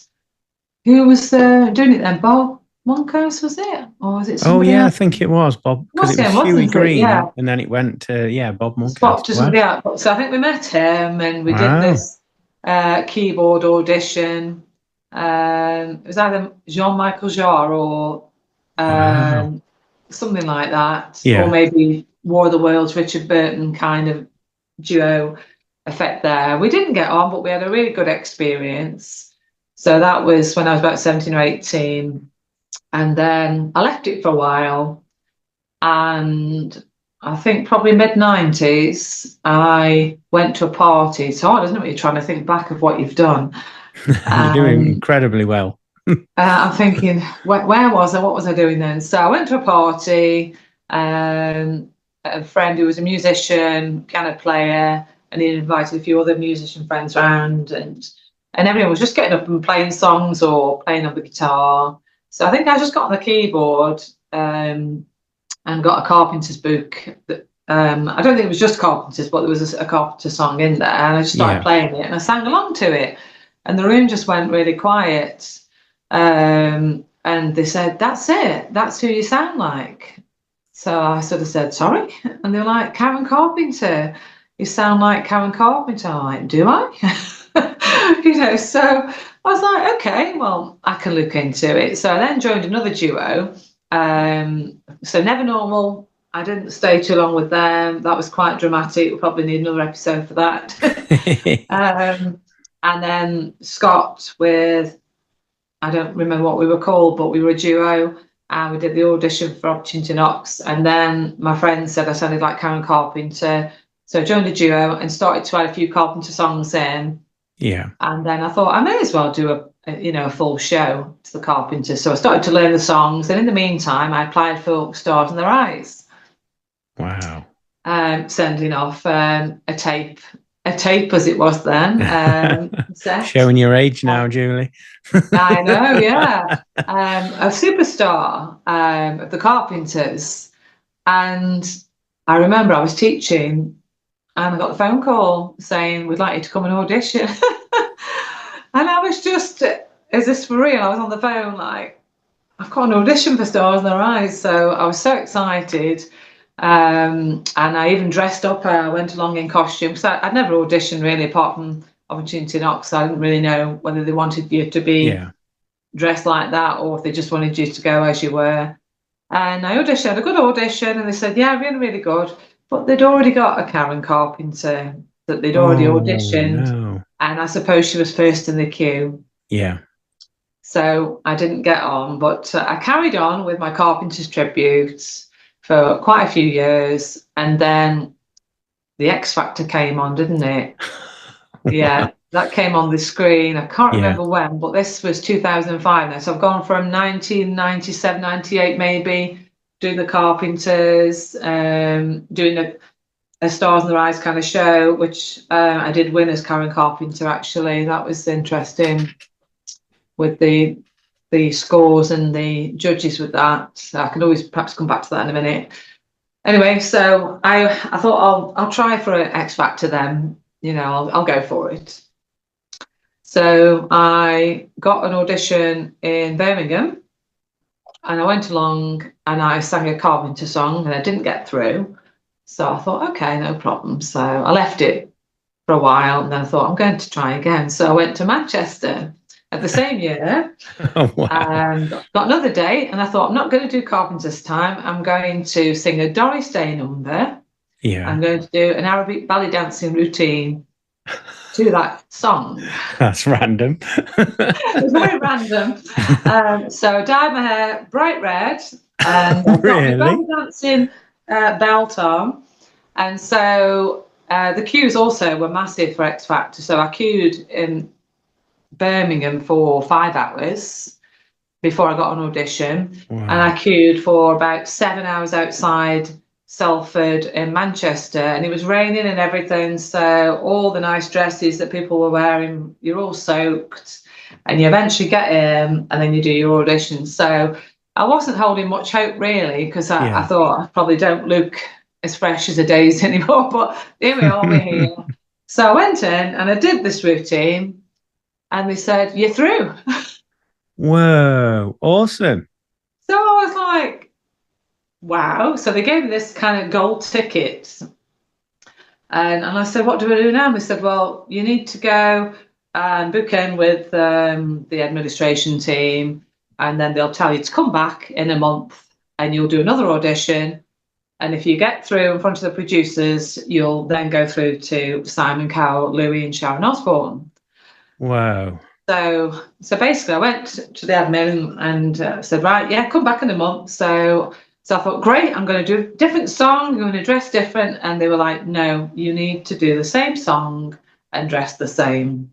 who was doing it then? Bob Monkhouse, was it? Or was it somebody I else? think it was Bob, because it was him, Huey wasn't it? Green, Yeah. and then it went to, Bob Monkhouse. Spot to somebody else. So I think we met him and we did this keyboard audition. It was either Jean-Michel Jarre or something like that. Yeah. Or maybe War of the Worlds, Richard Burton kind of duo effect there. We didn't get on, but we had a really good experience. So that was when I was about 17 or 18. And then I left it for a while. And I think probably mid-90s, I went to a party. It's hard, isn't it, when you're trying to think back of what you've done? You're doing incredibly well. I'm thinking, where was I? What was I doing then? So I went to a party, a friend who was a musician, piano player, and he invited a few other musician friends around, and everyone was just getting up and playing songs or playing on the guitar. So I think I just got on the keyboard and got a Carpenter's book. I don't think it was just Carpenter's, but there was a Carpenter song in there, and I just started playing it, and I sang along to it, and the room just went really quiet. And they said, "That's it. That's who you sound like." So I sort of said, "Sorry," and they were like, "Karen Carpenter. You sound like Karen Carpenter." I'm like, "Do I?" So I was like, "Okay, well, I can look into it." So I then joined another duo. So Never Normal, I didn't stay too long with them. That was quite dramatic. We'll probably need another episode for that. And then Scott with, I don't remember what we were called, but we were a duo, and we did the audition for Opportunity Knocks. And then my friend said I sounded like Karen Carpenter. So I joined the duo and started to add a few Carpenter songs in. Yeah. And then I thought I may as well do a full show to the Carpenters. So I started to learn the songs, and in the meantime, I applied for Stars in Their Eyes. Wow. Sending off a tape as it was then. Showing your age now, Julie. I know, yeah. A superstar of the Carpenters. And I remember I was teaching, and I got the phone call saying, "We'd like you to come and audition." And I was just, is this for real? I was on the phone like, I've got an audition for Stars in Their Eyes. So I was so excited. And I even dressed up. I went along in costume, because I'd never auditioned really, apart from Opportunity Knocks. I didn't really know whether they wanted you to be dressed like that or if they just wanted you to go as you were. And I auditioned, had a good audition, and they said, "Yeah, really, really good." But they'd already got a Karen Carpenter that they'd already auditioned. No. And I suppose she was first in the queue. Yeah. So I didn't get on, but I carried on with my Carpenter's tributes for quite a few years. And then the X Factor came on, didn't it? Yeah, that came on the screen. I can't remember when, but this was 2005 now. So I've gone from 1997, 98 maybe, doing the Carpenters, doing a Stars in Their Eyes kind of show, which I did win as Karen Carpenter, actually. That was interesting with the scores and the judges with that. So I can always perhaps come back to that in a minute. Anyway, so I thought I'll try for an X Factor then. I'll go for it. So I got an audition in Birmingham, and I went along and I sang a Carpenter song, and I didn't get through. So I thought, okay, no problem. So I left it for a while, and then I thought, I'm going to try again. So I went to Manchester at the same year. Oh, wow. And got another date, and I thought, I'm not going to do Carpenter's time. I'm going to sing a Doris Day number. Yeah. I'm going to do an Arabic ballet dancing routine to that song. That's random. It's very random. So I dyed my hair bright red, and really? got my ballet dancing belt on, And so the queues also were massive for X Factor. So I queued in Birmingham for 5 hours before I got an audition. Wow. And I queued for about 7 hours outside Salford in Manchester, and it was raining and everything. So all the nice dresses that people were wearing, you're all soaked, and you eventually get in and then you do your audition. So I wasn't holding much hope really, because I thought I probably don't look as fresh as a daisy anymore, but here we are, we're here. So I went in and I did this routine, and they said, "You're through." Whoa, awesome. So I was like, wow. So they gave me this kind of gold ticket. And I said, "What do I do now?" And they said, "Well, you need to go and book in with the administration team, and then they'll tell you to come back in a month and you'll do another audition. And if you get through in front of the producers, you'll then go through to Simon Cowell, Louis, and Sharon Osbourne." Wow. So basically, I went to the admin and said, "Right, yeah, come back in a month." So I thought, great, I'm going to do a different song, I'm going to dress different. And they were like, "No, you need to do the same song and dress the same."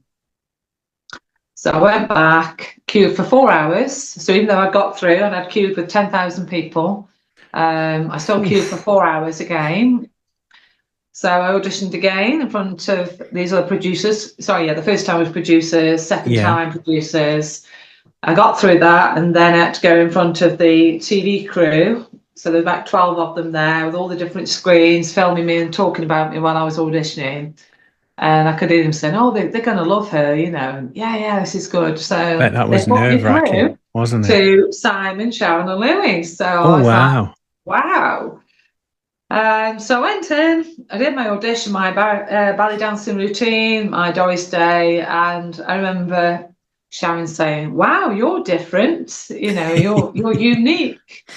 So I went back, queued for 4 hours. So even though I got through and I'd queued with 10,000 people, I still queued for 4 hours again. So I auditioned again in front of these other producers. Sorry, yeah, the first time was producers, second time producers. I got through that, and then I had to go in front of the TV crew. So there's about 12 of them there with all the different screens filming me and talking about me while I was auditioning. And I could hear them saying, "Oh, they're going to love her, you know. And yeah, this is good." So Bet that was nerve-wracking, wasn't it? To Simon, Sharon, and Louis. So I was like, wow. So I went in, I did my audition, my ballet dancing routine, my Doris Day, and I remember Sharon saying, "Wow, you're different. You know, you're unique."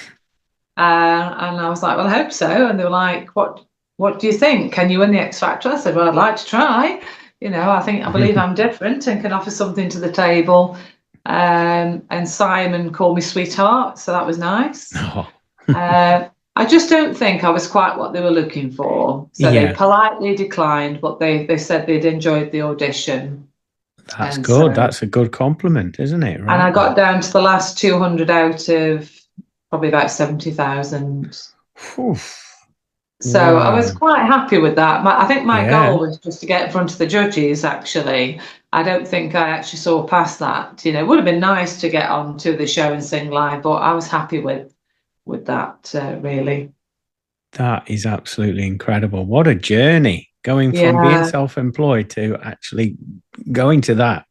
And I was like, "Well, I hope so." And they were like, "What do you think? Can you win the X Factor?" I said, "Well, I'd like to try. You know, I believe I'm different and can offer something to the table." And Simon called me sweetheart, so that was nice. Oh. I just don't think I was quite what they were looking for. So they politely declined, but they said they'd enjoyed the audition. That's good. That's a good compliment, isn't it? Right? And I got down to the last 200 out of probably about 70,000. So I was quite happy with that. I think my goal was just to get in front of the judges, actually. I don't think I actually saw past that. You know, it would have been nice to get on to the show and sing live, but I was happy with that, really. That is absolutely incredible. What a journey, going from being self-employed to actually going to that.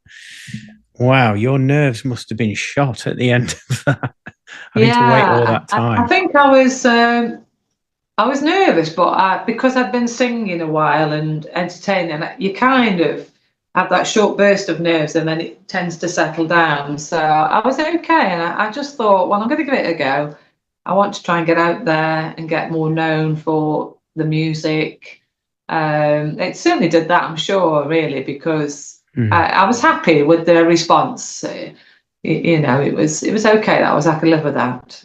Wow, your nerves must have been shot at the end of that. Having to wait all that time. I think I was nervous, but because I'd been singing a while and entertaining, you kind of have that short burst of nerves and then it tends to settle down. So I was okay, and I just thought, well, I'm going to give it a go. I want to try and get out there and get more known for the music. It certainly did that, I'm sure, really, because I was happy with the response. You know, it was okay. That was, I could live with that.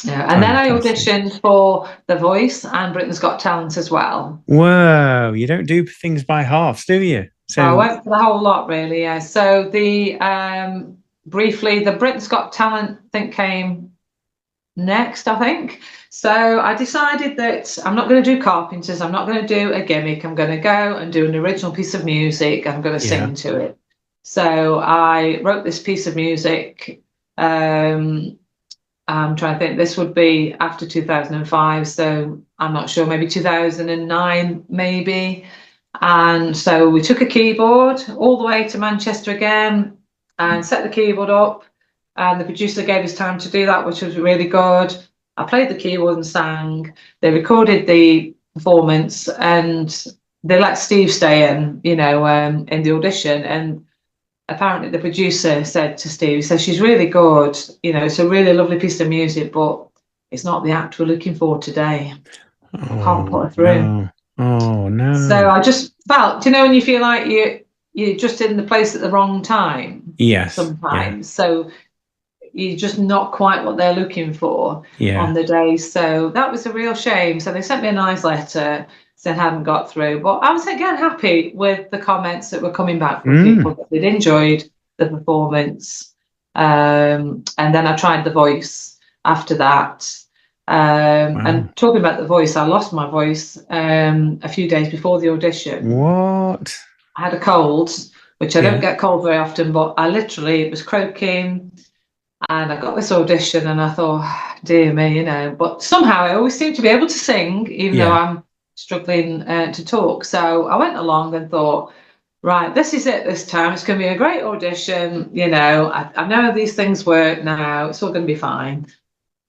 And then I auditioned for The Voice and Britain's Got Talent as well. Wow, you don't do things by halves, do you? So I went for the whole lot, really. Yeah. So briefly, the Britain's Got Talent came next, I think. So I decided that I'm not going to do Carpenters, I'm not going to do a gimmick, I'm going to go and do an original piece of music, I'm going to sing to it. So I wrote this piece of music. I'm trying to think, this would be after 2005, so I'm not sure, maybe 2009 maybe. And so we took a keyboard all the way to Manchester again and set the keyboard up. And the producer gave us time to do that, which was really good. I played the keyboard and sang. They recorded the performance and they let Steve stay in, you know, in the audition. And apparently the producer said to Steve, he says, "She's really good. You know, it's a really lovely piece of music, but it's not the act we're looking for today. I can't put her through." No. Oh, no. So I just felt, you know, when you feel like you're just in the place at the wrong time. Yes. Sometimes. So you're just not quite what they're looking for on the day. So that was a real shame. So they sent me a nice letter, said hadn't got through. But I was again happy with the comments that were coming back from people that they'd enjoyed the performance. And then I tried The Voice after that. And talking about The Voice, I lost my voice a few days before the audition. What? I had a cold, which I don't get cold very often, but I literally, it was croaking, and I got this audition and I thought, dear me, you know, but somehow I always seem to be able to sing, even though I'm struggling to talk. So I went along and thought, right, this is it this time. It's going to be a great audition. You know, I know how these things work now. It's all going to be fine.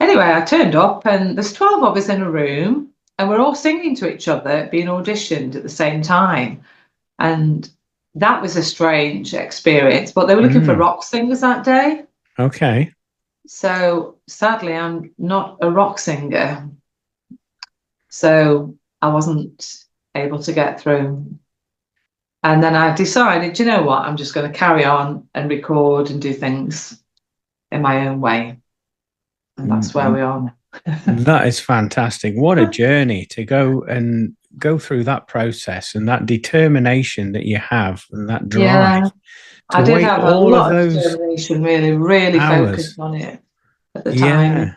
Anyway, I turned up and there's 12 of us in a room and we're all singing to each other, being auditioned at the same time. And that was a strange experience, but they were looking for rock singers that day. Okay. So sadly, I'm not a rock singer. So I wasn't able to get through. And then I decided, you know what, I'm just going to carry on and record and do things in my own way. And that's where we are now. That is fantastic. What a journey to go through that process and that determination that you have and that drive. Yeah, I did have a lot of determination, really focused on it at the time. Yeah.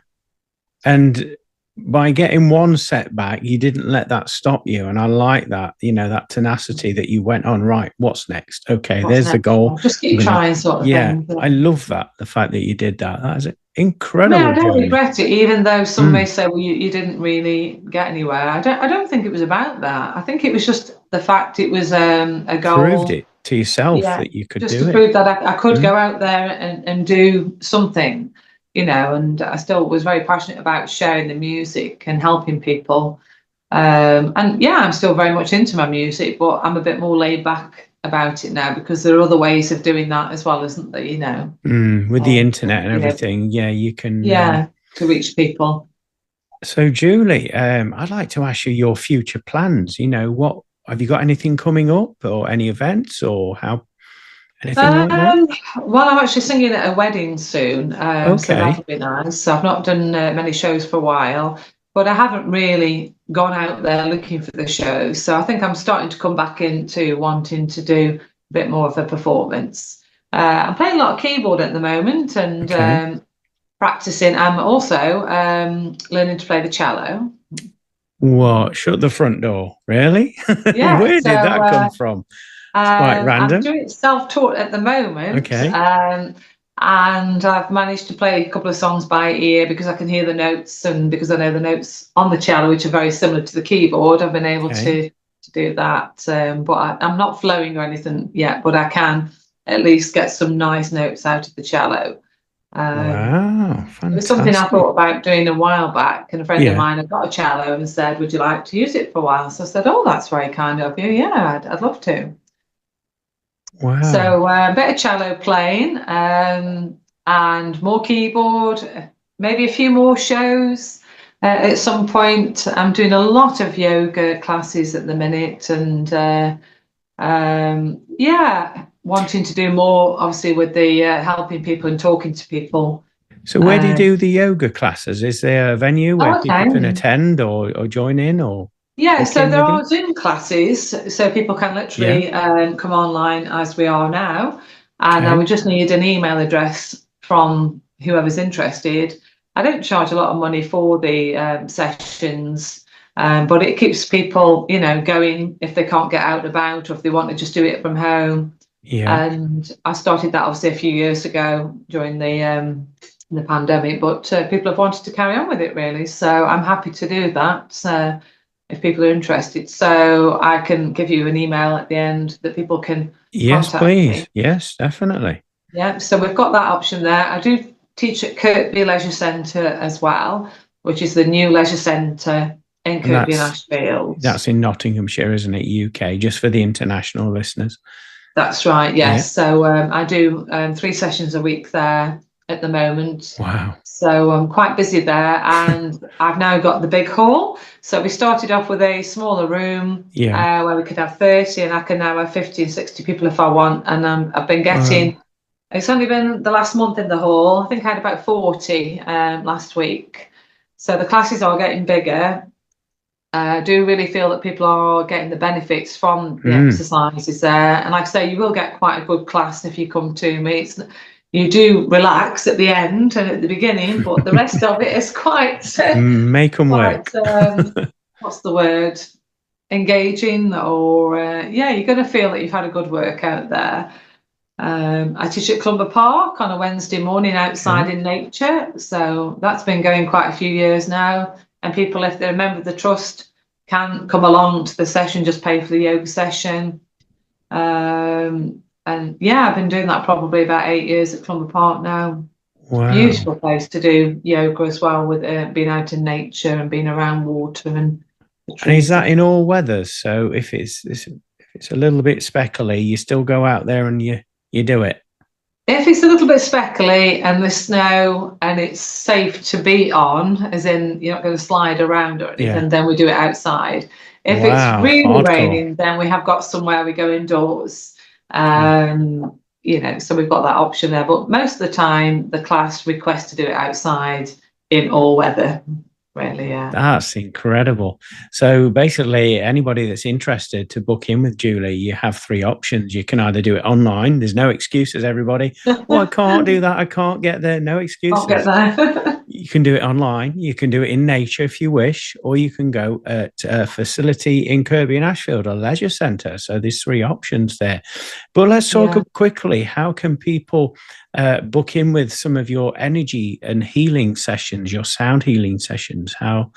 And by getting one setback, you didn't let that stop you. And I like that, you know, that tenacity that you went on, right, what's next? Okay, there's the goal. Just keep trying sort of thing. I love that, the fact that you did that. That is incredible. I don't regret it, even though some may say, well, you didn't really get anywhere. I don't think it was about that. I think it was just the fact it was a goal. Proved it to yourself that you could do it. Just to prove that I could go out there and do something, you know, and I still was very passionate about sharing the music and helping people. And yeah, I'm still very much into my music, but I'm a bit more laid back about it now because there are other ways of doing that as well, isn't there, you know? With the internet and everything, you can... to reach people. So, Julie, I'd like to ask you your future plans. You know, what have you got anything coming up or any events or anything like that? Well, I'm actually singing at a wedding soon, so that'll be nice. I've not done many shows for a while, but I haven't really gone out there looking for the shows. So I think I'm starting to come back into wanting to do a bit more of a performance. I'm playing a lot of keyboard at the moment and practicing. I'm also learning to play the cello. What? Shut the front door? Really? Yeah. Where did that come from? It's quite random. I'm doing self-taught at the moment. Okay. And I've managed to play a couple of songs by ear because I can hear the notes and because I know the notes on the cello, which are very similar to the keyboard. I've been able to do that. But I'm not flowing or anything yet, but I can at least get some nice notes out of the cello. Wow, fantastic. It was something I thought about doing a while back, and a friend of mine had got a cello and said, would you like to use it for a while? So I said, oh, that's very kind of you. Yeah, I'd love to. Wow. So a bit of cello playing and more keyboard, maybe a few more shows at some point. I'm doing a lot of yoga classes at the minute and wanting to do more, obviously, with the helping people and talking to people. So where do you do the yoga classes? Is there a venue where people can attend or join in or? Yeah, so there are Zoom classes, so people can literally come online as we are now. And I would just need an email address from whoever's interested. I don't charge a lot of money for the sessions, but it keeps people, you know, going if they can't get out and about or if they want to just do it from home. Yeah. And I started that obviously a few years ago during the pandemic, but people have wanted to carry on with it really. So I'm happy to do that if people are interested. So I can give you an email at the end that people can contact me. Yes, definitely. Yeah, so we've got that option there. I do teach at Kirkby Leisure Centre as well, which is the new leisure centre in Kirkby and Ashfield. That's in Nottinghamshire, isn't it? UK, just for the international listeners. That's right, yes. Yeah. So I do 3 sessions a week there at the moment. Wow. So I'm quite busy there and I've now got the big hall. So we started off with a smaller room where we could have 30 and I can now have 50 and 60 people if I want. And I've been getting It's only been the last month in the hall. I think I had about 40 last week. So the classes are getting bigger. I do really feel that people are getting the benefits from the exercises there. And like I say, you will get quite a good class if you come to me. You do relax at the end and at the beginning, but the rest of it is quite... Make them work. What's the word? Engaging, or yeah, you're going to feel that you've had a good workout there. I teach at Clumber Park on a Wednesday morning outside in nature, so that's been going quite a few years now, and people, if they're a member of the trust, can come along to the session, just pay for the yoga session. And yeah, I've been doing that probably about 8 years at Clumber Park now. Wow. Beautiful place to do yoga as well, with being out in nature and being around water and the trees. And is that in all weathers? So if it's a little bit speckly, you still go out there and you do it? If it's a little bit speckly and there's snow and it's safe to be on, as in you're not going to slide around or anything, then we do it outside. If it's really raining, then we have got somewhere we go indoors. You know, so we've got that option there. But most of the time, the class requests to do it outside in all weather. Really, yeah. That's incredible. So basically, anybody that's interested to book in with Julie, you have 3 options. You can either do it online. There's no excuses, everybody. Oh, I can't do that. I can't get there. No excuses. I'll get there. You can do it online. You can do it in nature if you wish, or you can go at a facility in Kirkby and Ashfield, a leisure centre. So there's 3 options there. But let's talk quickly. How can people book in with some of your energy and healing sessions, your sound healing sessions? How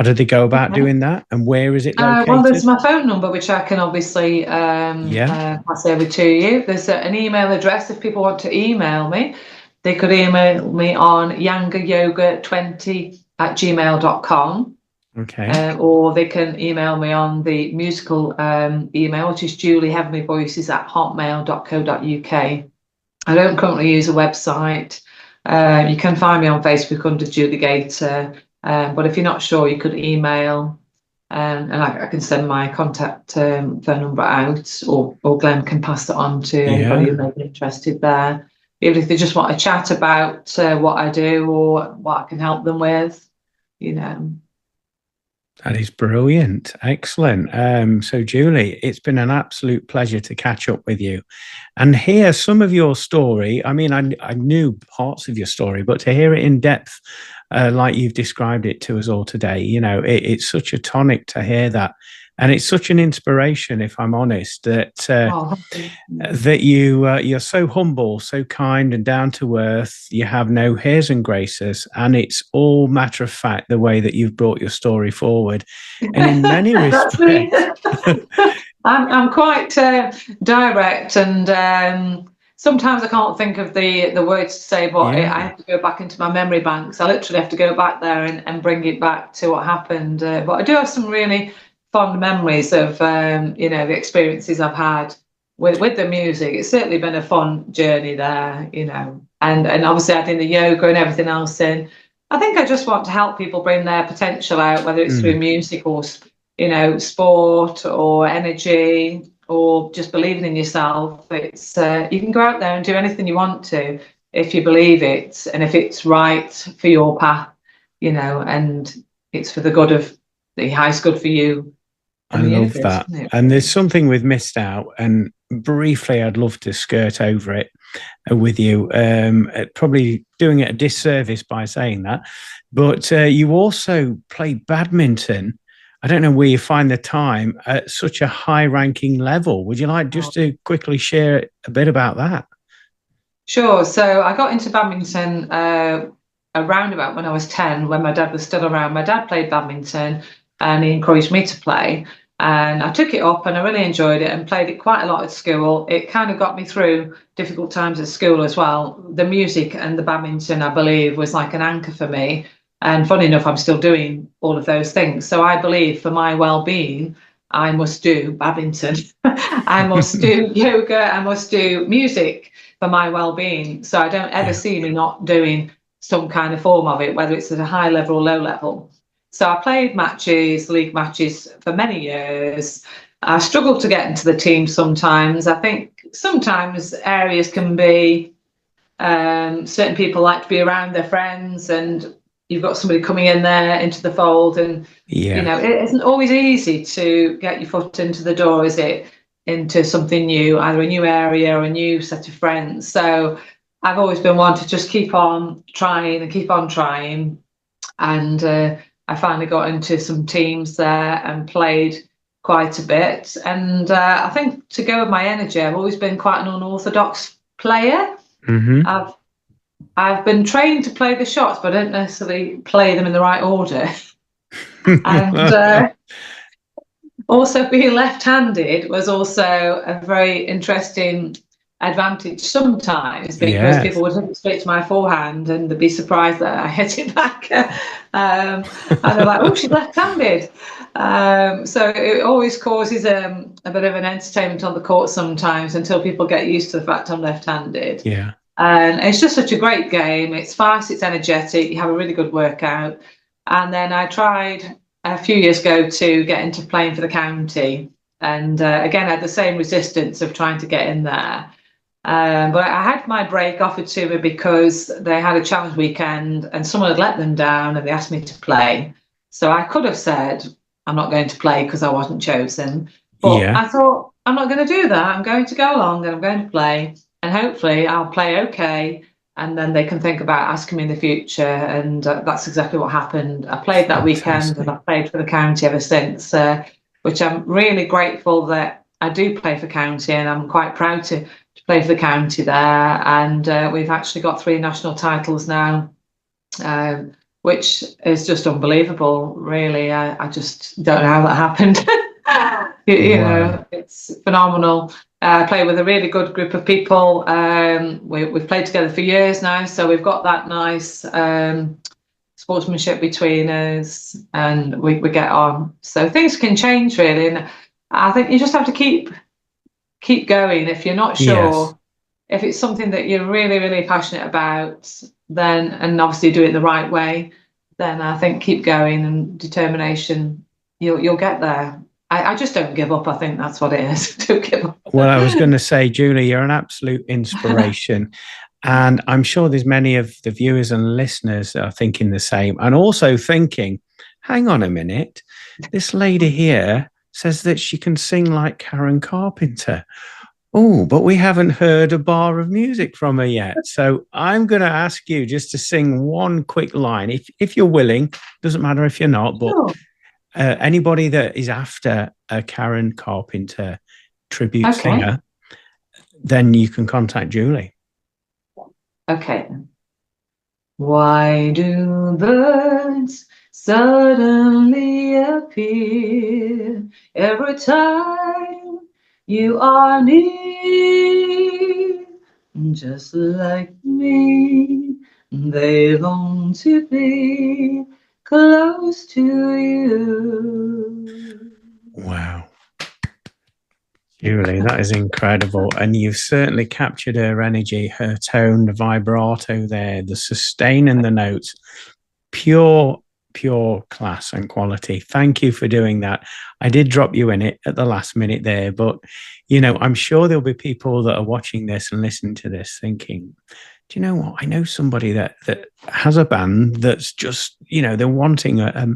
do they go about doing that, and where is it located? Well, there's my phone number, which I can obviously pass over to you. There's an email address if people want to email me. They could email me on yangayoga20@gmail.com. Okay. Or they can email me on the musical email, which is julieheavenlyvoices@hotmail.co.uk. I don't currently use a website. You can find me on Facebook under Julie Gator. But if you're not sure, you could email, and I can send my contact phone number out, or Glenn can pass it on to anybody who may be interested there. Even if they just want to chat about what I do or what I can help them with, you know. That is brilliant. Excellent. So, Julie, it's been an absolute pleasure to catch up with you and hear some of your story. I mean, I knew parts of your story, but to hear it in depth, like you've described it to us all today, you know, it's such a tonic to hear that. And it's such an inspiration, if I'm honest, that that you're so humble, so kind and down to earth. You have no airs and graces, and it's all matter of fact the way that you've brought your story forward. And in many respects, I'm quite direct, and sometimes I can't think of the words to say, but I have to go back into my memory banks. I literally have to go back there and bring it back to what happened. But I do have some really fond memories of you know, the experiences I've had with the music. It's certainly been a fun journey there, you know, and obviously adding the yoga and everything else in. I think I just want to help people bring their potential out, whether it's through music or, you know, sport or energy or just believing in yourself. It's you can go out there and do anything you want to if you believe it, and if it's right for your path, you know, and it's for the good of the highest good for you. I love that. And there's something we've missed out, and briefly I'd love to skirt over it with you, probably doing it a disservice by saying that, but you also play badminton. I don't know where you find the time at such a high ranking level. Would you like just to quickly share a bit about that? Sure. So I got into badminton around about when I was 10, when my dad was still around. My dad played badminton and he encouraged me to play. And I took it up and I really enjoyed it and played it quite a lot at school. It kind of got me through difficult times at school as well. The music and the badminton, I believe, was like an anchor for me. And funny enough, I'm still doing all of those things. So I believe for my well-being, I must do badminton. I must do yoga. I must do music for my well-being. So I don't ever see me not doing some kind of form of it, whether it's at a high level or low level. So I played matches, league matches for many years. I struggled to get into the team sometimes. I think sometimes areas can be certain people like to be around their friends, and you've got somebody coming in there into the fold, and you know, it isn't always easy to get your foot into the door, is it, into something new, either a new area or a new set of friends. So I've always been one to just keep on trying and keep on trying. And I finally got into some teams there and played quite a bit. And I think to go with my energy, I've always been quite an unorthodox player. I've been trained to play the shots, but I don't necessarily play them in the right order. And also being left-handed was also a very interesting advantage sometimes, because people would hit it straight to my forehand and they'd be surprised that I hit it back. And they're like, oh, she's left-handed. So it always causes a bit of an entertainment on the court sometimes, until people get used to the fact I'm left-handed. And it's just such a great game. It's fast, it's energetic, you have a really good workout. And then I tried a few years ago to get into playing for the county. And again, I had the same resistance of trying to get in there. But I had my break offered to me because they had a challenge weekend and someone had let them down and they asked me to play. So I could have said, I'm not going to play because I wasn't chosen. But I thought, I'm not going to do that. I'm going to go along and I'm going to play. And hopefully I'll play okay. And then they can think about asking me in the future. And that's exactly what happened. I played that weekend and I've played for the county ever since, which I'm really grateful that I do play for county, and I'm quite proud to play for the county there. And we've actually got 3 national titles now, which is just unbelievable, really. I just don't know how that happened. you know, it's phenomenal. I play with a really good group of people. We've played together for years now, so we've got that nice sportsmanship between us, and we get on. So things can change, really, and I think you just have to keep going. If you're not sure, if it's something that you're really, really passionate about, then, and obviously do it the right way, then I think keep going, and determination, you'll get there. I just don't give up. I think that's what it is. Don't give up. Well, I was going to say, Julie, you're an absolute inspiration. And I'm sure there's many of the viewers and listeners that are thinking the same, and also thinking, hang on a minute, this lady here says that she can sing like Karen Carpenter. Oh, but we haven't heard a bar of music from her yet. So I'm going to ask you just to sing one quick line, if you're willing. Doesn't matter if you're not, but anybody that is after a Karen Carpenter tribute singer, then you can contact Julie. Okay. Why do birds suddenly appear every time you are near? Just like me, they long to be close to you. Wow. Julie, that is incredible. And you've certainly captured her energy, her tone, the vibrato there, the sustain in the notes. Pure class and quality. Thank you for doing that. I did drop you in it at the last minute there, but, you know, I'm sure there'll be people that are watching this and listening to this thinking, do you know what? I know somebody that has a band that's just, you know, they're wanting a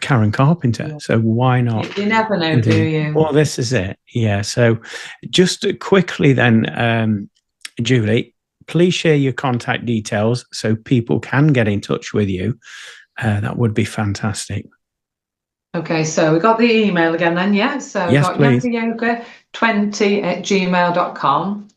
Karen Carpenter. So why not? You never know, do you? Well, this is it. Yeah. So just quickly then, Julie, please share your contact details so people can get in touch with you. That would be fantastic. Okay, so we got the email again then, yeah? So we've got yankeryoga20@gmail.com.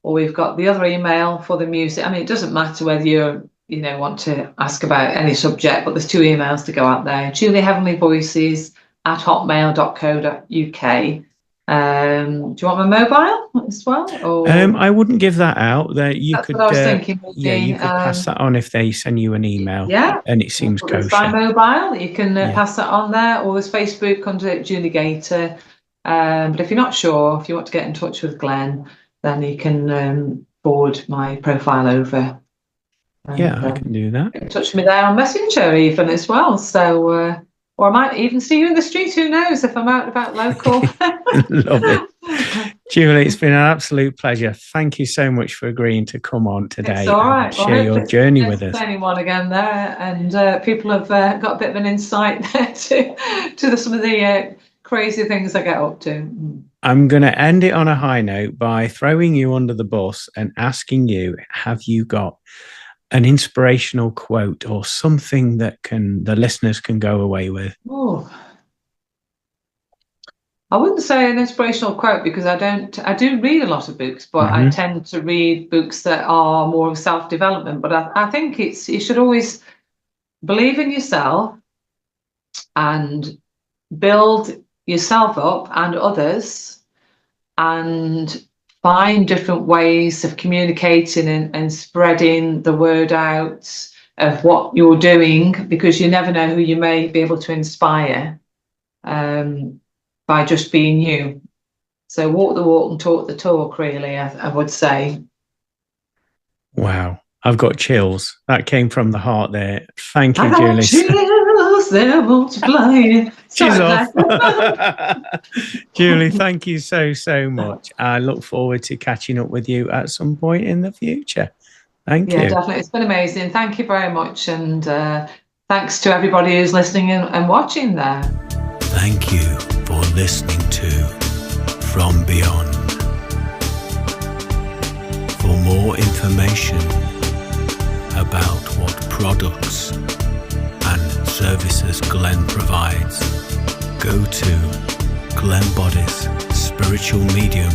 Or we've got the other email for the music. I mean, it doesn't matter whether you want to ask about any subject, but there's 2 emails to go out there. julieheavenlyvoices@hotmail.co.uk. Do you want my mobile as well? Or? I wouldn't give that out. That's what I was thinking. You could pass that on if they send you an email. Yeah, and it seems kosher. It's by mobile. You can pass that on there, or there's Facebook under Julie Gator. But if you're not sure, if you want to get in touch with Glenn, then you can forward my profile over. And, I can do that. Get in touch with me there on Messenger even as well. So Or I might even see you in the street, who knows, if I'm out and about local. Lovely. Julie, it's been an absolute pleasure. Thank you so much for agreeing to come on today It's all right. and share your journey with us. Anyone again there, and people have got a bit of an insight there to some of the crazy things I get up to. I'm going to end it on a high note by throwing you under the bus and asking you, have you got an inspirational quote or something that the listeners can go away with? Oh, I wouldn't say an inspirational quote, because I do read a lot of books, but I tend to read books that are more of self-development. But I think you should always believe in yourself and build yourself up and others, and find different ways of communicating and spreading the word out of what you're doing, because you never know who you may be able to inspire by just being you. So walk the walk and talk the talk, really, I would say. Wow. I've got chills. That came from the heart there. Thank you, Julie. Chills, they're multiplying. She's off. Julie, thank you so much. I look forward to catching up with you at some point in the future. Thank you. Yeah, definitely. It's been amazing. Thank you very much. And thanks to everybody who's listening and watching there. Thank you for listening to From Beyond. For more information about what products and services Glenn provides, go to Glenn Boddice Spiritual Medium